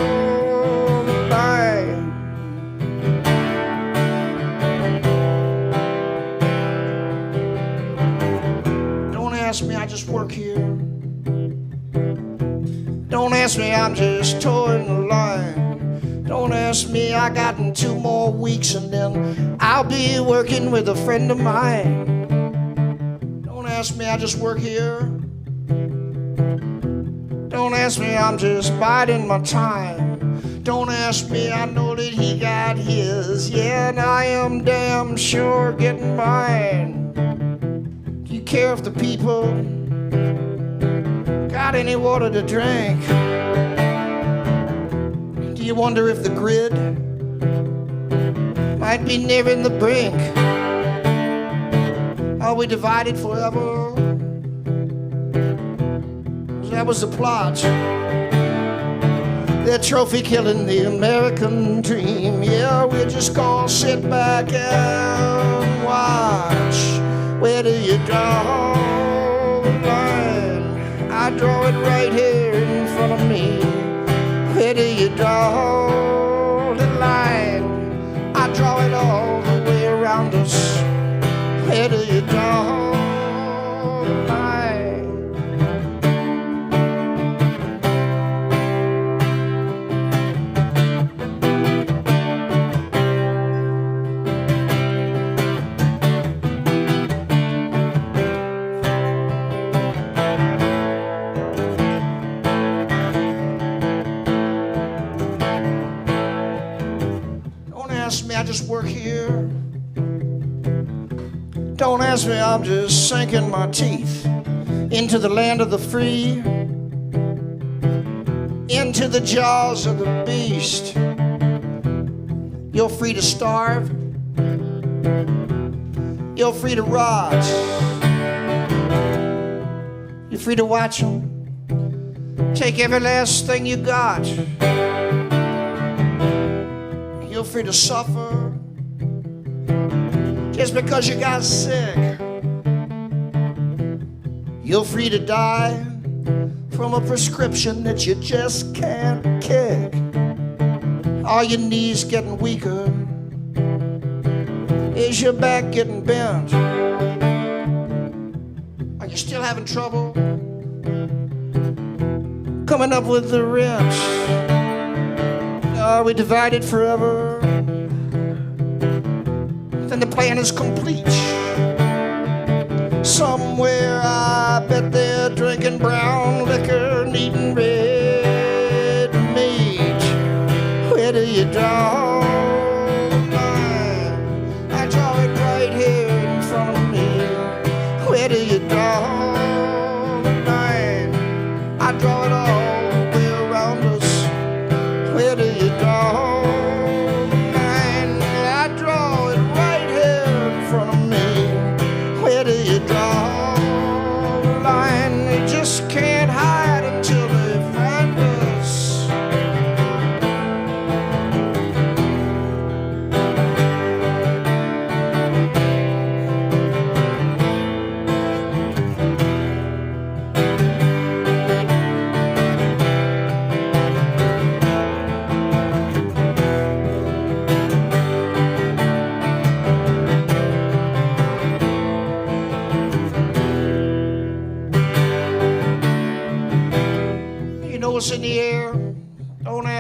the line? Don't ask me, I just work here. Don't ask me, I'm just towing the line. Don't ask me, I got in 2 more weeks and then I'll be working with a friend of mine. Don't ask me, I just work here. Don't ask me, I'm just biding my time. Don't ask me, I know that he got his. Yeah, and I am damn sure getting mine. Do you care if the people got any water to drink? Do you wonder if the grid might be nearing the brink? Are we divided forever? That was the plot. They're trophy killing the American dream. Yeah, we're just gonna sit back and watch. Where do you draw the line? I draw it right here in front of me. Where do you draw the line? I draw it all the way around us. Where do you draw the line? I just work here. Don't ask me, I'm just sinking my teeth into the land of the free, into the jaws of the beast. You're free to starve. You're free to rot. You're free to watch them take every last thing you got. You're free to suffer just because you got sick. You're free to die from a prescription that you just can't kick. Are your knees getting weaker? Is your back getting bent? Are you still having trouble coming up with the rent? Are we divided forever? Then the plan is complete. Somewhere I bet they're drinking brown liquor and eating red meat. Where do you draw the line? I draw it right here in front of me. Where do you draw the line? I draw it all the way around us. Where do you draw the line? I draw it right here in front of me. Where do you draw the line? They just can't hide until they find us.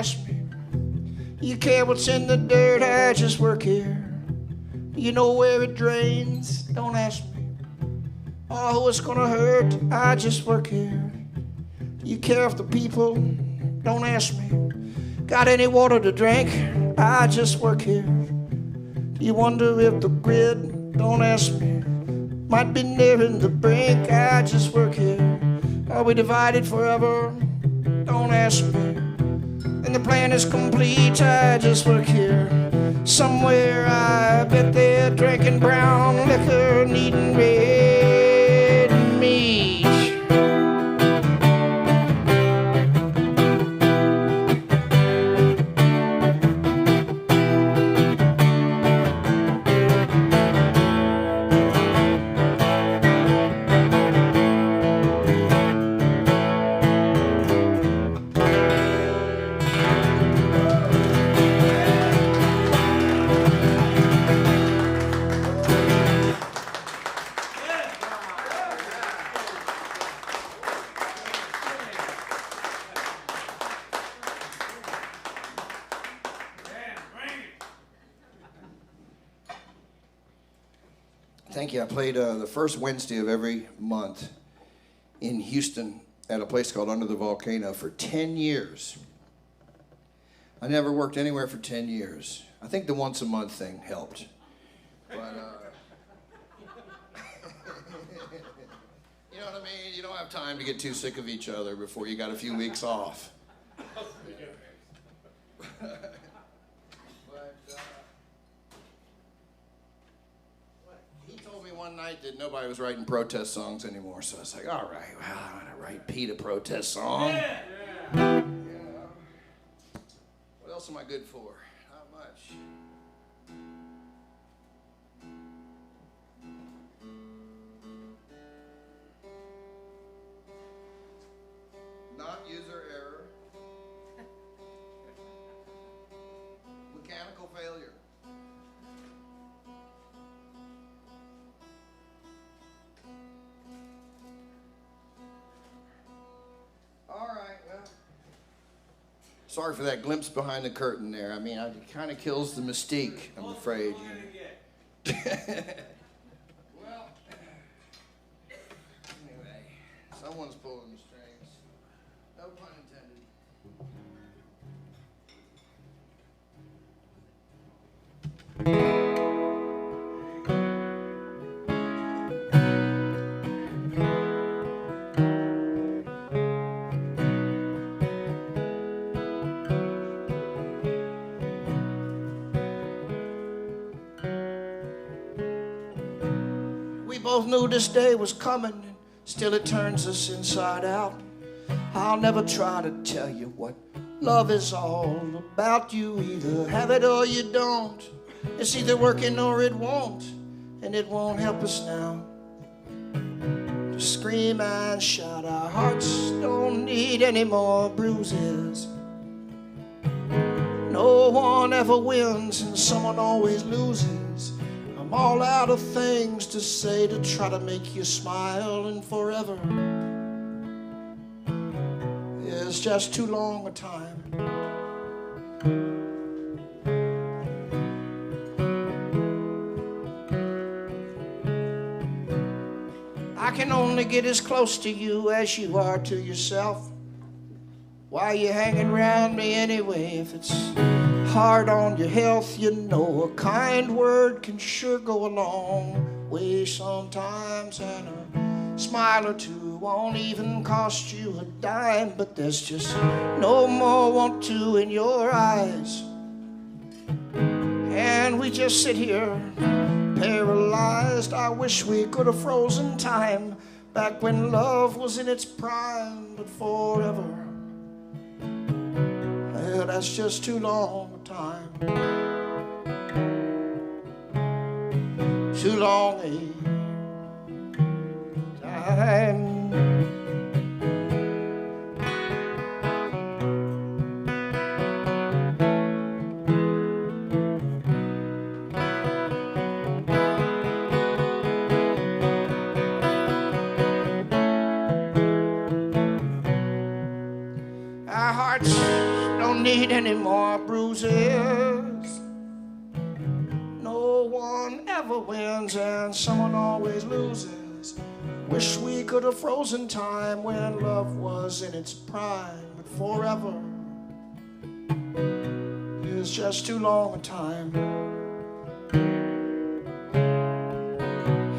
ask me. You care what's in the dirt, I just work here. You know where it drains, don't ask me. Oh, it's gonna hurt, I just work here. You care if the people, don't ask me. Got any water to drink, I just work here. You wonder if the grid, don't ask me, might be nearing the brink, I just work here. Are we divided forever, don't ask me. And the plan is complete, I just work here. Somewhere I bet they're drinking brown liquor and eating red meat. Thank you. I played the first Wednesday of every month in Houston at a place called Under the Volcano for 10 years. I never worked anywhere for 10 years. I think the once a month thing helped. But, you know what I mean? You don't have time to get too sick of each other before you got a few weeks off. One night that nobody was writing protest songs anymore, so I was like, all right, well, I'm gonna write Pete a protest song. Yeah. What else am I good for? Not much. Not user error. Mechanical failure. Sorry for that glimpse behind the curtain there. I mean, it kind of kills the mystique, I'm afraid. Well, anyway, someone's pulling the strings. No pun intended. Both knew this day was coming, and still it turns us inside out. I'll never try to tell you what love is all about. You either have it or you don't. It's either working or it won't, and it won't help us now to scream and shout. Our hearts don't need any more bruises. No one ever wins and someone always loses. I'm all out of things to say to try to make you smile, and forever is just too long a time. I can only get as close to you as you are to yourself. Why you hanging around me anyway? If it's hard on your health, you know a kind word can sure go a long way sometimes, and a smile or two won't even cost you a dime. But there's just no more want to in your eyes, and we just sit here paralyzed. I wish we could have frozen time back when love was in its prime, but forever, well, that's just too long a time. Too long a time. need any more bruises. No one ever wins and someone always loses. Wish we could have frozen time when love was in its prime. But forever is just too long a time.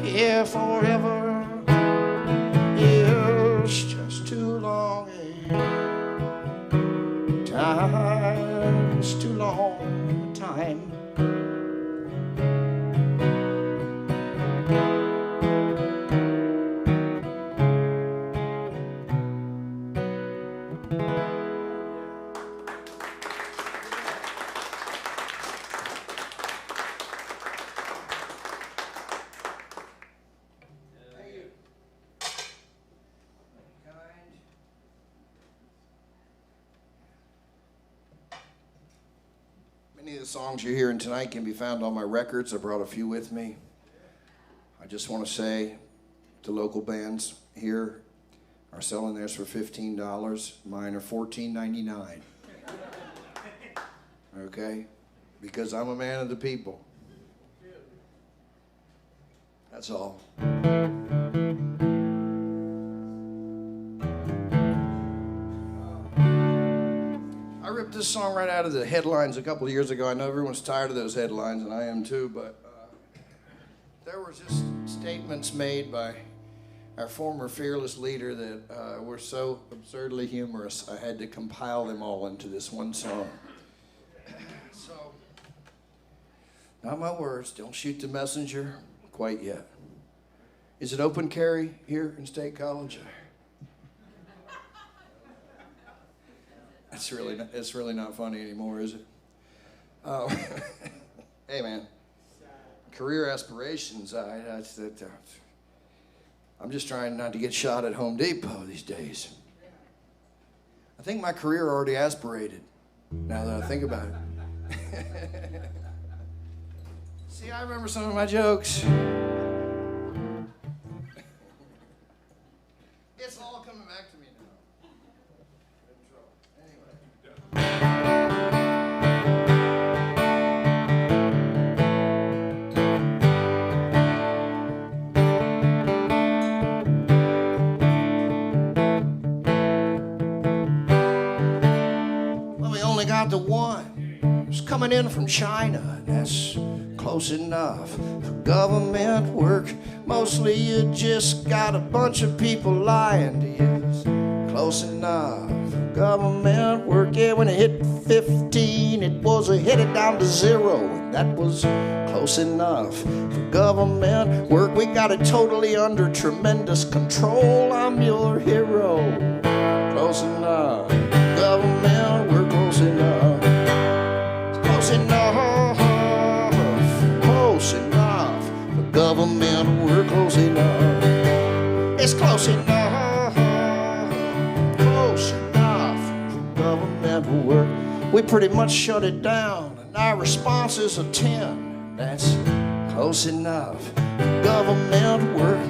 Yeah, forever is just too long a time. It's too long a time. Many of the songs you're hearing tonight can be found on my records. I brought a few with me. I just want to say the local bands here are selling theirs for $15. Mine are $14.99. Okay? Because I'm a man of the people. That's all. I ripped this song right out of the headlines a couple of years ago. I know everyone's tired of those headlines, and I am too, but there were just statements made by our former fearless leader that were so absurdly humorous, I had to compile them all into this one song. So, not my words, don't shoot the messenger quite yet. Is it open carry here in State College? It's really not funny anymore, is it? Hey, man. Career aspirations. I'm just trying not to get shot at Home Depot these days. I think my career already aspirated, now that I think about it. See, I remember some of my jokes. It's all coming back to me now. Got the one who's coming in from China, and that's close enough for government work. Mostly you just got a bunch of people lying to you. It's close enough for government work. Yeah, when it hit 15, it was headed down to 0, and that was close enough for government work. We got it totally under tremendous control. I'm your hero. Close enough. Government, we're close enough. It's close enough. Close enough. The government, we're close enough. It's close enough. Close enough. The government work. We pretty much shut it down, and our response is a 10. That's close enough. The government work.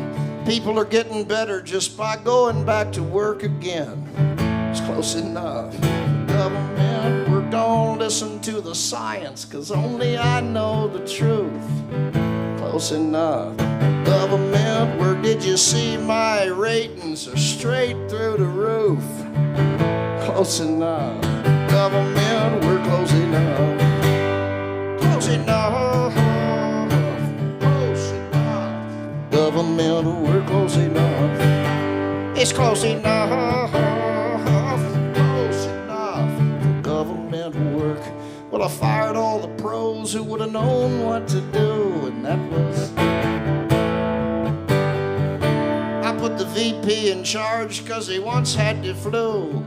People are getting better just by going back to work again. It's close enough. Government, we're gonna listen to the science, 'cause only I know the truth. Close enough. Government, where did you see my ratings are straight through the roof? Close enough. Government, we're close enough. Close enough. Close enough. Government, we're close enough. It's close enough. Work. Well, I fired all the pros who would have known what to do, and that was... I put the VP in charge 'cause he once had the flu.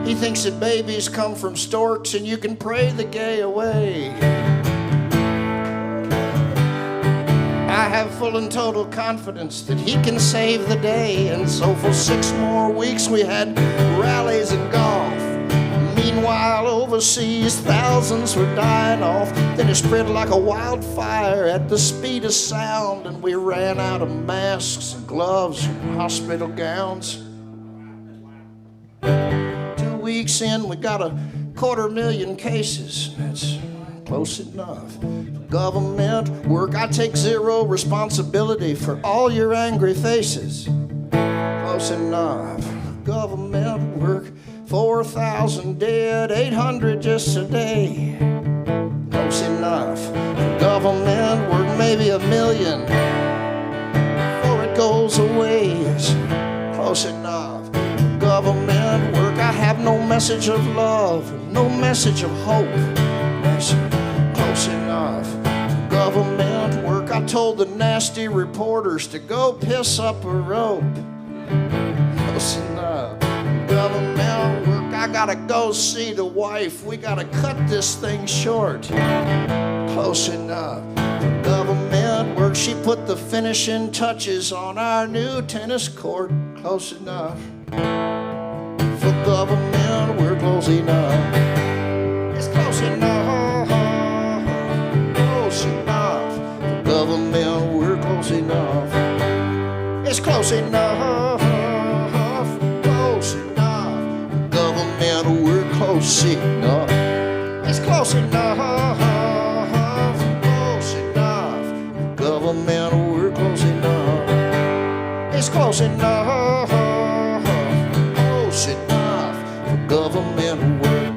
He thinks that babies come from storks and you can pray the gay away. I have full and total confidence that he can save the day. And so for 6 more weeks we had rallies and golf. Meanwhile overseas thousands were dying off. Then it spread like a wildfire at the speed of sound, and we ran out of masks and gloves and hospital gowns. weeks in, we got 250,000 cases. That's close enough. Government work, I take zero responsibility for all your angry faces. Close enough. Government work, 4,000 dead, 800 just today. Close enough. Government work, maybe 1,000,000 before it goes away. It's close enough. Government work, I have no message of love, no message of hope. It's close enough. Government work, I told the nasty reporters to go piss up a rope. Close enough. Government work, I gotta go see the wife. We gotta cut this thing short. Close enough. Government work, she put the finishing touches on our new tennis court. Close enough. For government, we're close enough. It's close enough. Close enough. For government, we're close enough. It's close enough. Close enough. For government, we're close enough. It's close enough. Close enough. For government, we're close enough. It's close enough. Close enough for government work.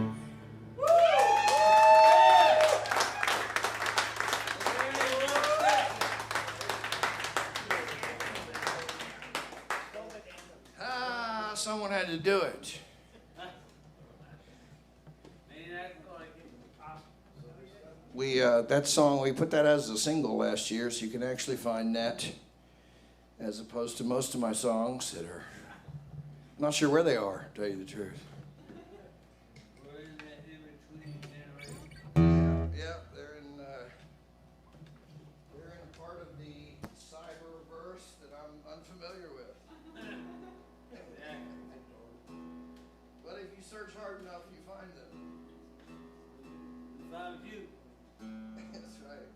Someone had to do it. That song, we put that as a single last year, so you can actually find that as opposed to most of my songs that are, I'm not sure where they are, to tell you the truth. Yeah, they're in a part of the cyberverse that I'm unfamiliar with. But if you search hard enough, you find them. Found you. That's right.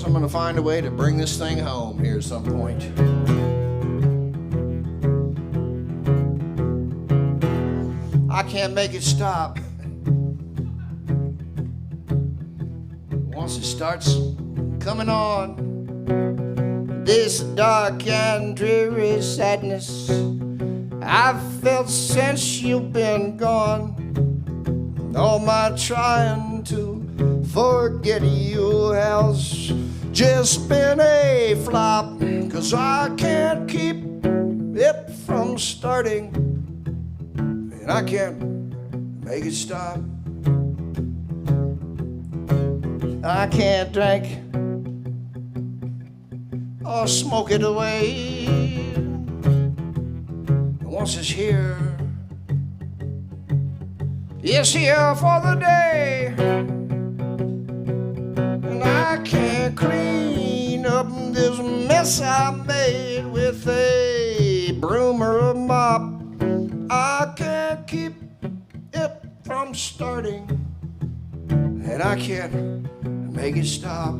I'm going to find a way to bring this thing home here at some point. I can't make it stop. Once it starts coming on, this dark and dreary sadness I've felt since you've been gone. All my trying to forget you has just been a flop, 'cause I can't keep it from starting, and I can't make it stop. I can't drink or smoke it away. And once it's here, it's here for the day. And I can't clean up this mess I made with a broom or a mop. I can't keep it from starting, and I can't make it stop.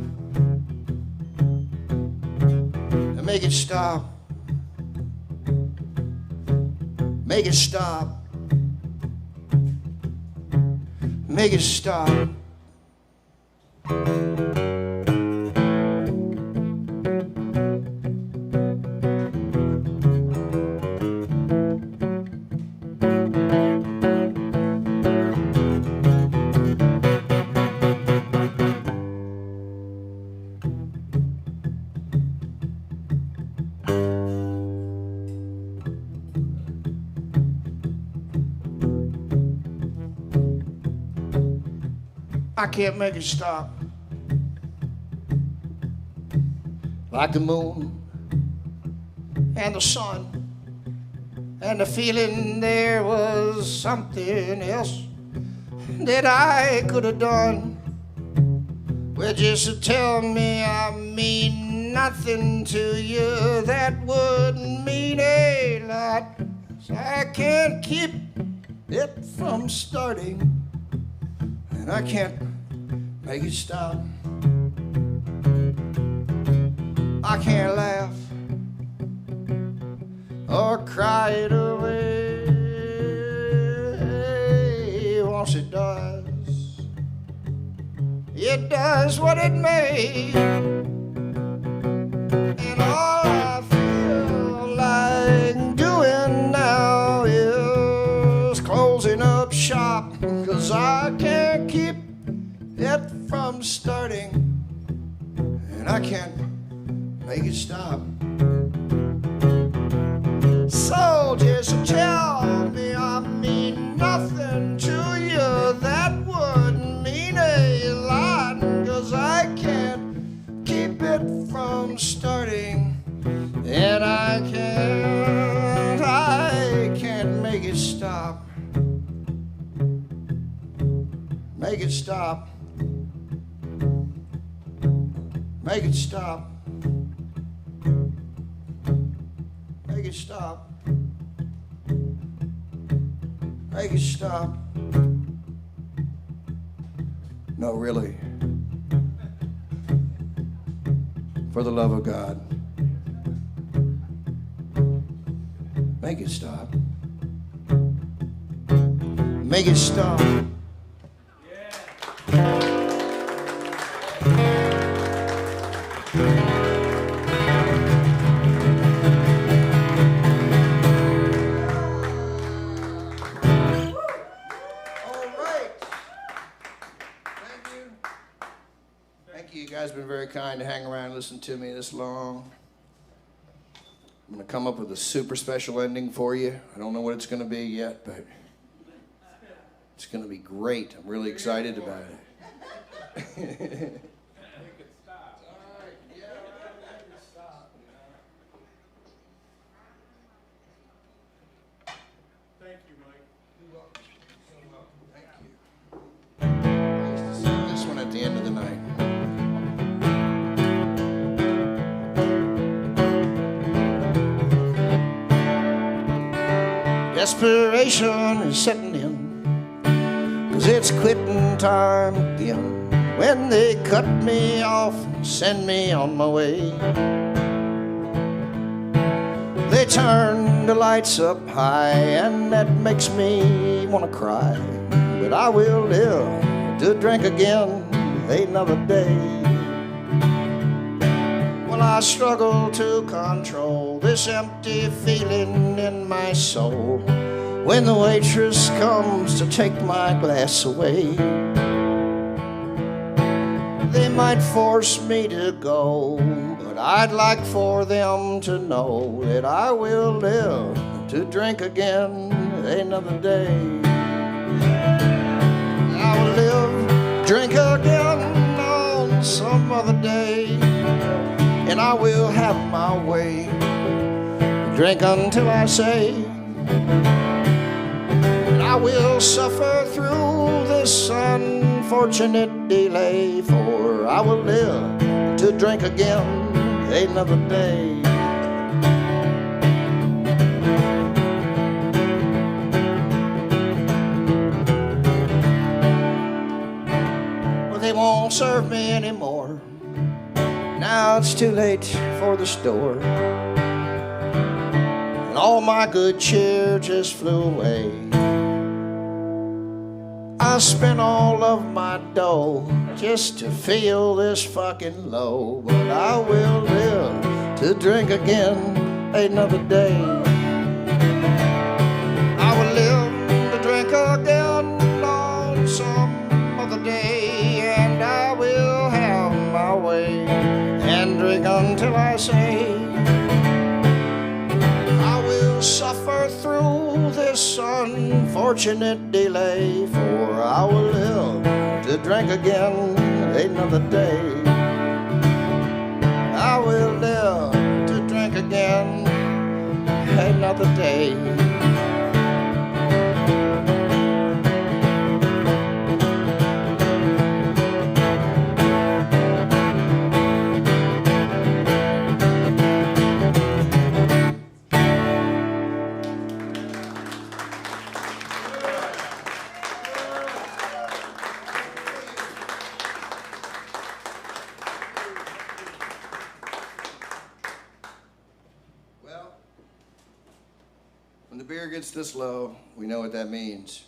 Make it stop. Make it stop. Make it stop. I can't make it stop. Like the moon and the sun and the feeling there was something else that I could have done. Well, just to tell me I mean nothing to you, that would mean a lot. So I can't keep it it from starting, and I can't make it stop. I can't laugh or cry it away. Once it does what it may. And all I feel like doing now is closing up shop, 'cause I can't keep it from starting, and I can't make it stop. So just tell me I mean nothing to you. That wouldn't mean a lot, 'cause I can't keep it from starting, and I can't make it stop. Make it stop. Make it stop. Make it stop. Make it stop. No, really. For the love of God, make it stop. Make it stop. You guys have been very kind to hang around and listen to me this long. I'm going to come up with a super special ending for you. I don't know what it's going to be yet, but it's going to be great. I'm really excited about it. Make it stop. All right. Yeah, make it stop. Thank you, Mike. You're welcome. So welcome. Thank you. I used to sing this one at the end of the night. Desperation is setting in, 'cause it's quitting time again. When they cut me off and send me on my way, they turn the lights up high, and that makes me want to cry. But I will live to drink again another day. Well, I struggle to control this empty feeling in my soul when the waitress comes to take my glass away. They might force me to go, but I'd like for them to know that I will live to drink again another day. I will live, drink again on some other day, and I will have my way. Drink until I say, and I will suffer through this unfortunate delay, for I will live to drink again another day. Well, they won't serve me anymore. Now it's too late for the store, and all my good cheer just flew away. I spent all of my dough just to feel this fucking low, but I will live to drink again another day. I will live to drink again on some other day, and I will have my way and drink until I say, I will suffer through this unfortunate delay, for I will live to drink again another day. I will live to drink again another day. gets this low, we know what that means.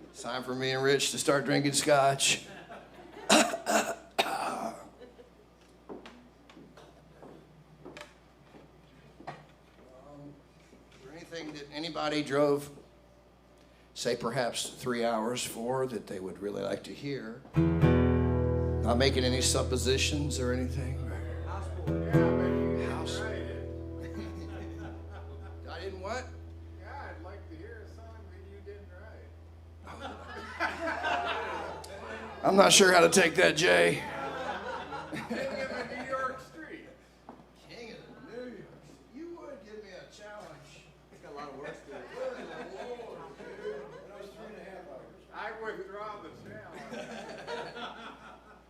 It's time for me and Rich to start drinking scotch. Anything that anybody drove, say perhaps 3 hours for, that they would really like to hear? Not making any suppositions or anything? House. I didn't what? Yeah, I'd like to hear a song that you didn't write. I'm not sure how to take that, Jay. King of the New York Street. King of the New York. You would give me a challenge. Got a lot of work to do. I withdraw the challenge.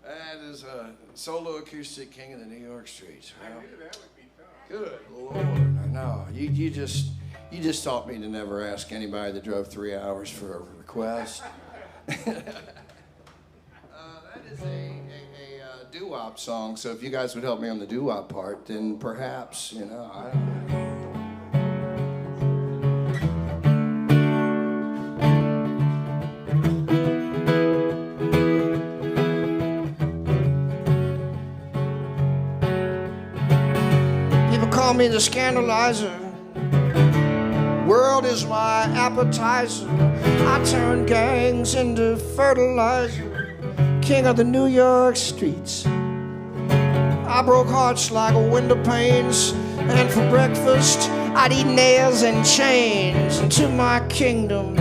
That is a solo acoustic King of the New York Streets. I Well, knew that would be tough. good Lord, I know. You just taught me to never ask anybody that drove 3 hours for a request. That is a doo-wop song, so if you guys would help me on the doo-wop part, then perhaps, I don't know. Call me the scandalizer. World is my appetizer. I turn gangs into fertilizer. King of the New York streets. I broke hearts like window panes, and for breakfast I'd eat nails and chains. And to my kingdom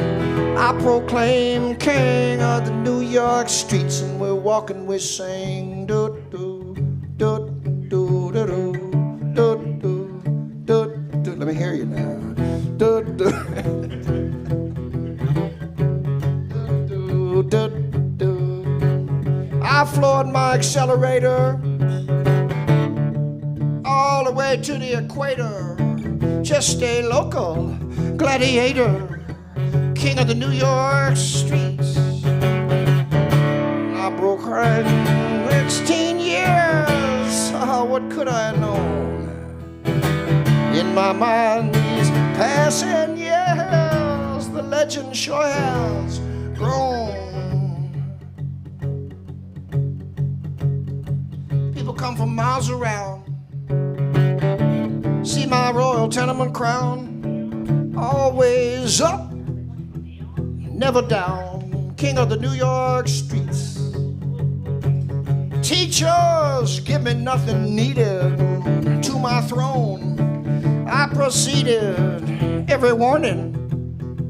I proclaim King of the New York streets. And we're walking, we sing do do do do do do. Let me hear you now. I floored my accelerator all the way to the equator. Just a local gladiator, king of the New York streets. I broke her in 16 years. Oh, what could I have known? In my mind, these passing years, the legend sure has grown. People come from miles around, see my royal tenement crown. Always up, never down, king of the New York streets. Teachers give me nothing needed to my throne. I proceeded, every warning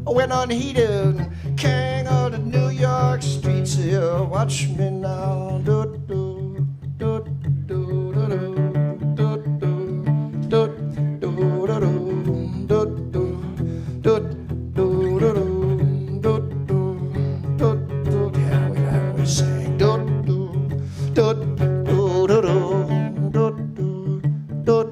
went unheeded. King of the New York streets, here, watch me now. Do, do, do, do, do, do, do, do, do. Yeah, we sing. Do, do, do, do, do, do, do, do, do.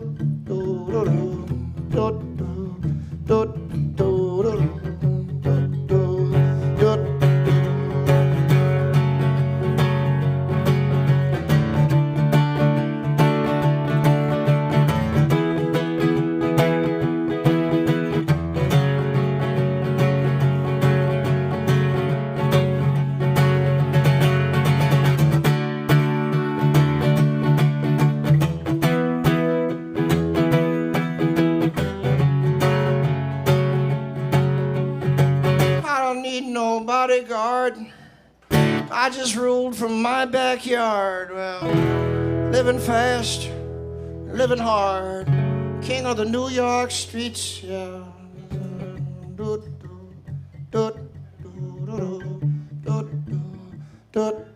I just ruled from my backyard. Well, living fast, living hard, king of the New York streets. Yeah. Do, do, do, do, do, do, do,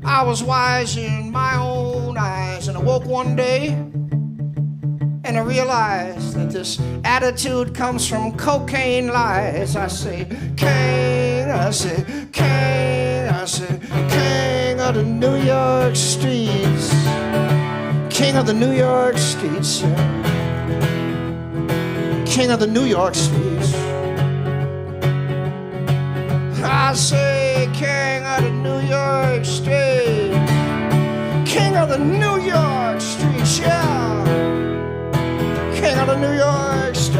I was wise in my own eyes, and I woke one day and I realized that this attitude comes from cocaine lies. I say, King, I say, King, said, king of the New York streets, king of the New York streets, yeah. King of the New York streets. I say, king of the New York streets, king of the New York streets, yeah. King of the New York streets.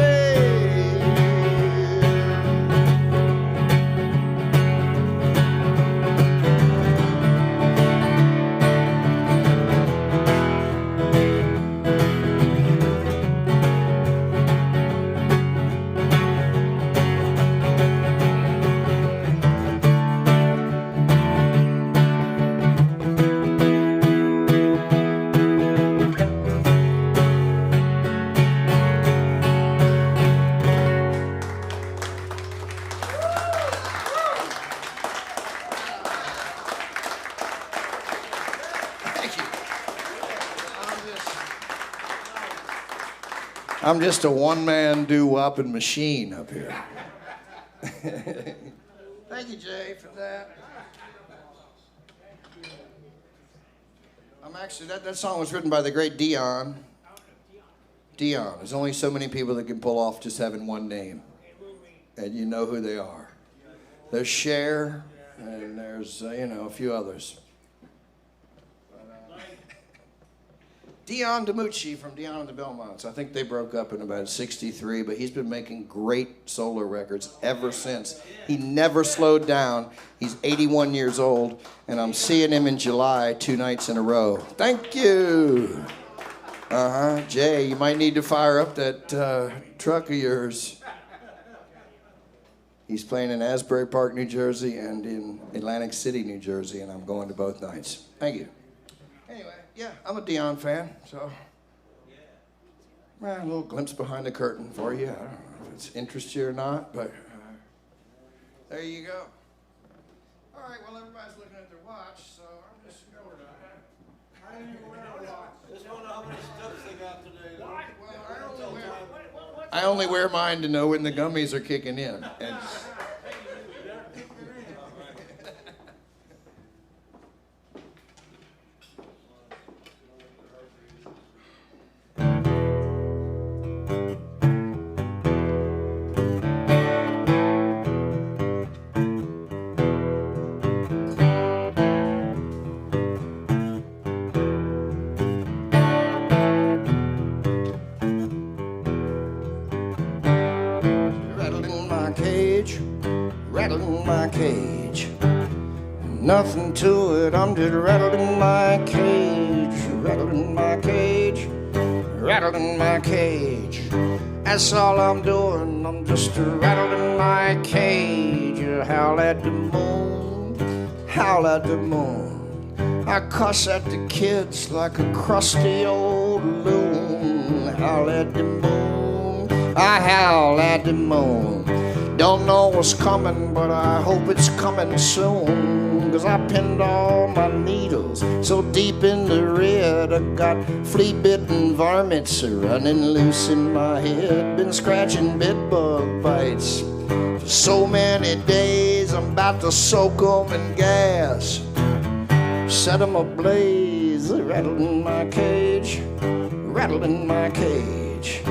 I'm just a one-man doo-wopping machine up here. Thank you, Jay, for that. I'm actually, that song was written by the great Dion. Dion. There's only so many people that can pull off just having one name. And you know who they are. There's Cher, and there's, a few others. Dion DiMucci from Dion and the Belmonts. I think they broke up in about '63, but he's been making great solo records ever since. He never slowed down. He's 81 years old, and I'm seeing him in July 2 nights in a row. Thank you. Jay, you might need to fire up that truck of yours. He's playing in Asbury Park, New Jersey, and in Atlantic City, New Jersey, and I'm going to both nights. Thank you. Anyway, yeah, I'm a Dion fan, so a little glimpse behind the curtain for you. I don't know if it interests you or not, but there you go. All right, well, everybody's looking at their watch, so I'm just going to... I didn't even wear a watch. Just wonder how many steps they got today. Well, I only wear mine to know when the gummies are kicking in. And rattling my cage. Nothing to it, I'm just rattling my cage, rattling my cage, rattling my cage. That's all I'm doing, I'm just rattling my cage. Howl at the moon, howl at the moon. I cuss at the kids like a crusty old loon. Howl at the moon, I howl at the moon. Don't know what's coming, but I hope it's coming soon. 'Cause I pinned all my needles so deep in the red, I got flea-bitten varmints running loose in my head. Been scratching bedbug bites for so many days, I'm about to soak them in gas, set them ablaze. Rattling my cage, rattling my cage.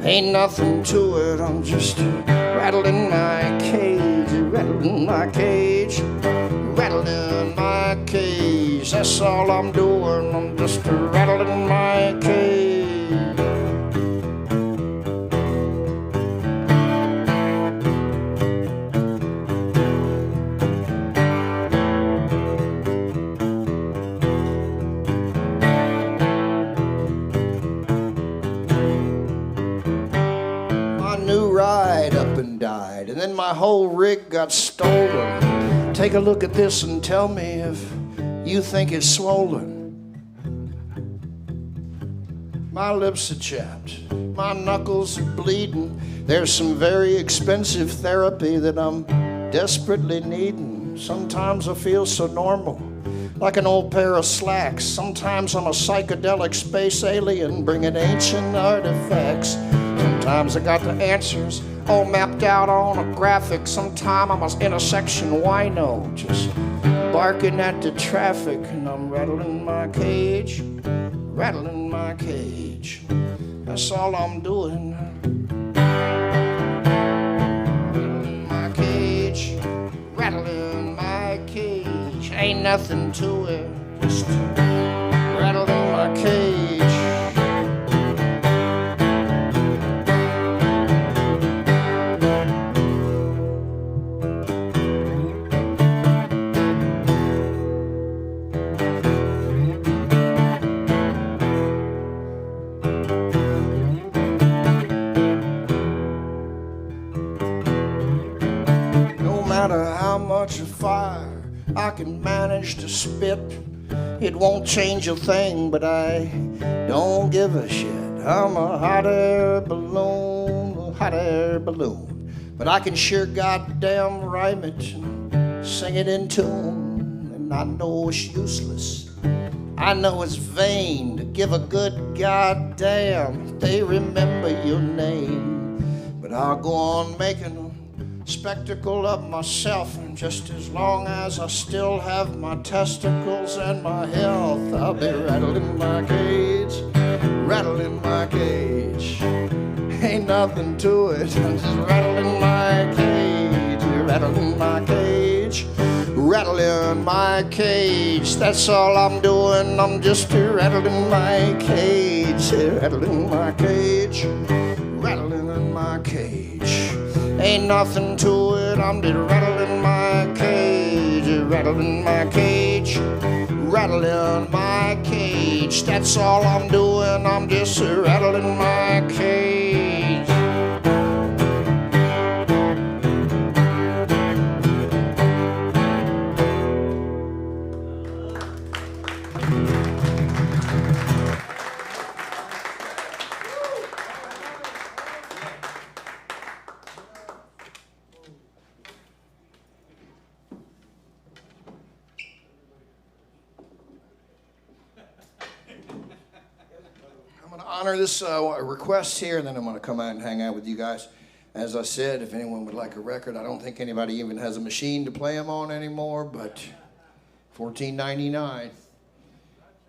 Ain't nothing to it, I'm just rattling my cage, rattling my cage, rattling my cage. That's all I'm doing, I'm just rattling my cage. Ride up and died, and then my whole rig got stolen. Take a look at this and tell me if you think it's swollen. My lips are chapped, my knuckles are bleeding. There's some very expensive therapy that I'm desperately needing. Sometimes I feel so normal, like an old pair of slacks. Sometimes I'm a psychedelic space alien bringing ancient artifacts. Sometimes I got the answers all mapped out on a graphic. Sometimes I'm an intersection wino, just barking at the traffic, and I'm rattling my cage, rattling my cage. That's all I'm doing. Rattling my cage, rattling my cage. Ain't nothing to it, just rattling my cage. Fire I can manage to spit, it won't change a thing, but I don't give a shit. I'm a hot air balloon, but I can sure goddamn rhyme it and sing it in tune. And I know it's useless, I know it's vain to give a good goddamn if they remember your name, but I'll go on making a spectacle of myself, and just as long as I still have my testicles and my health, I'll be rattling my cage, rattling my cage. Ain't nothing to it, I'm just rattling my cage, rattling my cage, rattling my cage. That's all I'm doing, I'm just rattling my cage, rattling my cage, rattling my cage. Ain't nothing to it, I'm just rattling my cage, rattling my cage, rattling my cage. That's all I'm doing, I'm just rattling my cage. Honor this request here, and then I'm going to come out and hang out with you guys. As I said, if anyone would like a record, I don't think anybody even has a machine to play them on anymore, but $14.99,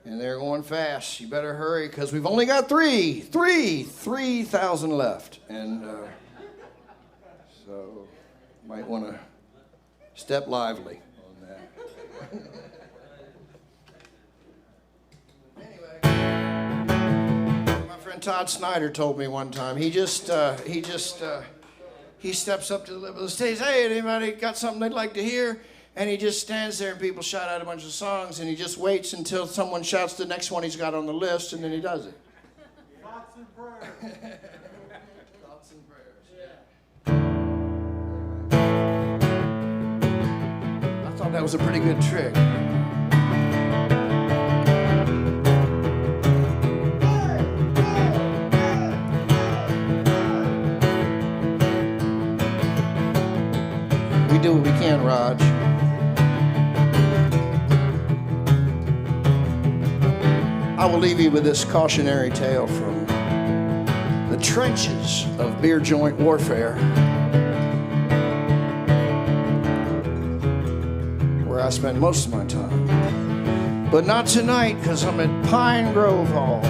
and they're going fast. You better hurry, because we've only got 3,000 left, and so might want to step lively on that. Todd Snyder told me one time, he steps up to the lip of the stage, hey, anybody got something they'd like to hear? And he just stands there and people shout out a bunch of songs, and he just waits until someone shouts the next one he's got on the list, and then he does it. Thoughts and prayers. Thoughts and prayers. Yeah. I thought that was a pretty good trick. We do what we can, Raj. I will leave you with this cautionary tale from the trenches of beer joint warfare, where I spend most of my time. But not tonight, because I'm at Pine Grove Hall,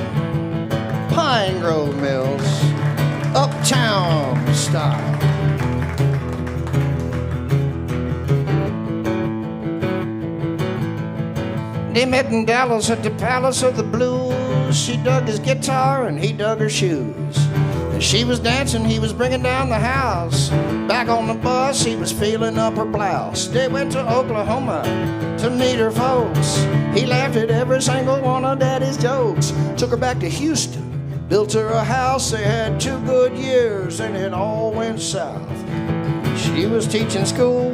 Pine Grove Mills, uptown style. They met in Dallas at the Palace of the Blues. She dug his guitar and he dug her shoes. And she was dancing, he was bringing down the house. Back on the bus, he was feeling up her blouse. They went to Oklahoma to meet her folks. He laughed at every single one of Daddy's jokes. Took her back to Houston, built her a house. They had 2 good years and it all went south. She was teaching school,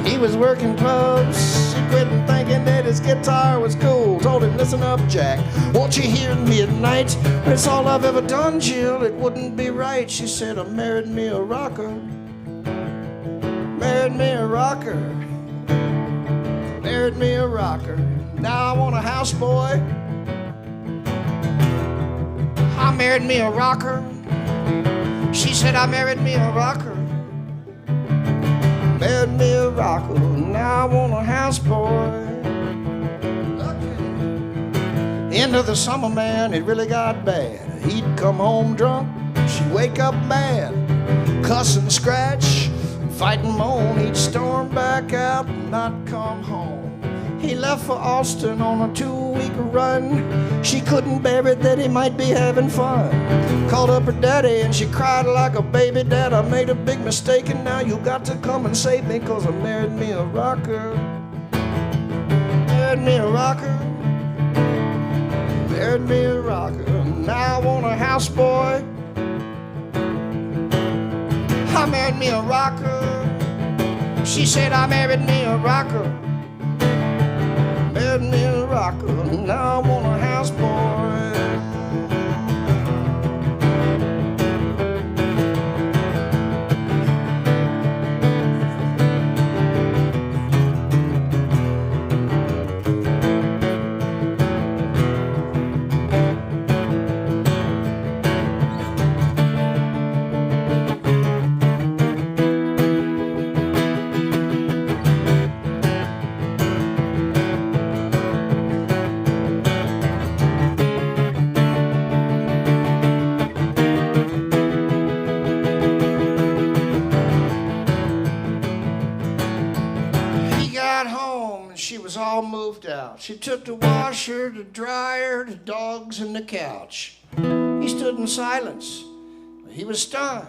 he was working clubs. She quit thinking that his guitar was cool. Told him, listen up, Jack, won't you hear me at night? It's all I've ever done, Jill, it wouldn't be right. She said, I married me a rocker. Married me a rocker. Married me a rocker. Now I want a houseboy. I married me a rocker. She said, I married me a rocker. married me a rocker, now I want a houseboy. End of the summer, man, it really got bad. He'd come home drunk, she'd wake up mad, cuss and scratch, fight and moan. He'd storm back out and not come home. He left for Austin on a 2-week run. She couldn't bear it that he might be having fun. Called up her daddy and she cried like a baby. Dad, I made a big mistake and now you got to come and save me, 'cause I married me a rocker. Married me a rocker. Married me a rocker. Now I want a houseboy. I married me a rocker. She said I married me a rocker. Married me a rocker. Now I want a houseboy. All moved out. She took the washer, the dryer, the dogs, and the couch. He stood in silence. He was stunned.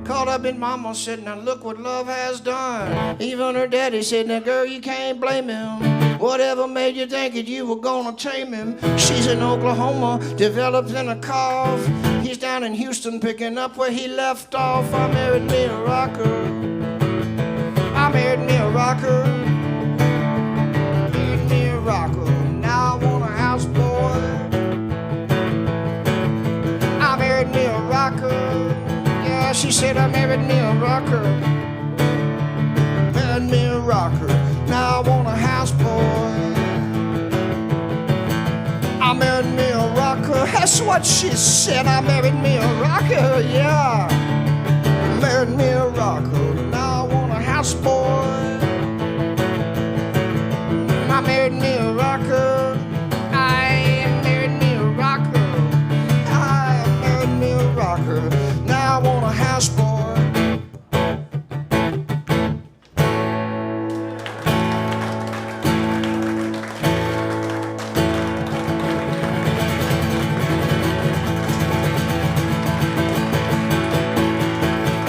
Called up his mama, said, now look what love has done. Even her daddy said, now girl, you can't blame him. Whatever made you think that you were gonna tame him? She's in Oklahoma, developed in a cough. He's down in Houston, picking up where he left off. I married me a rocker. I married me a rocker. Rocker. Now I want a houseboy. I married me a rocker. Yeah, she said I married me a rocker. Married me a rocker. Now I want a houseboy. I married me a rocker. That's what she said. I married me a rocker. Yeah, married me a rocker. Now I want a houseboy. I married me a rocker. I married me a rocker. I married me a rocker. Now I want a houseboy.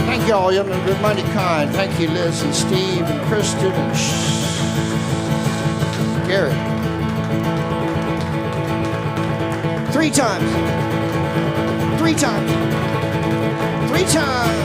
Thank you all. You've been mighty kind. Thank you, Liz and Steve and Kristen and Gary. 3 times. 3 times. 3 times.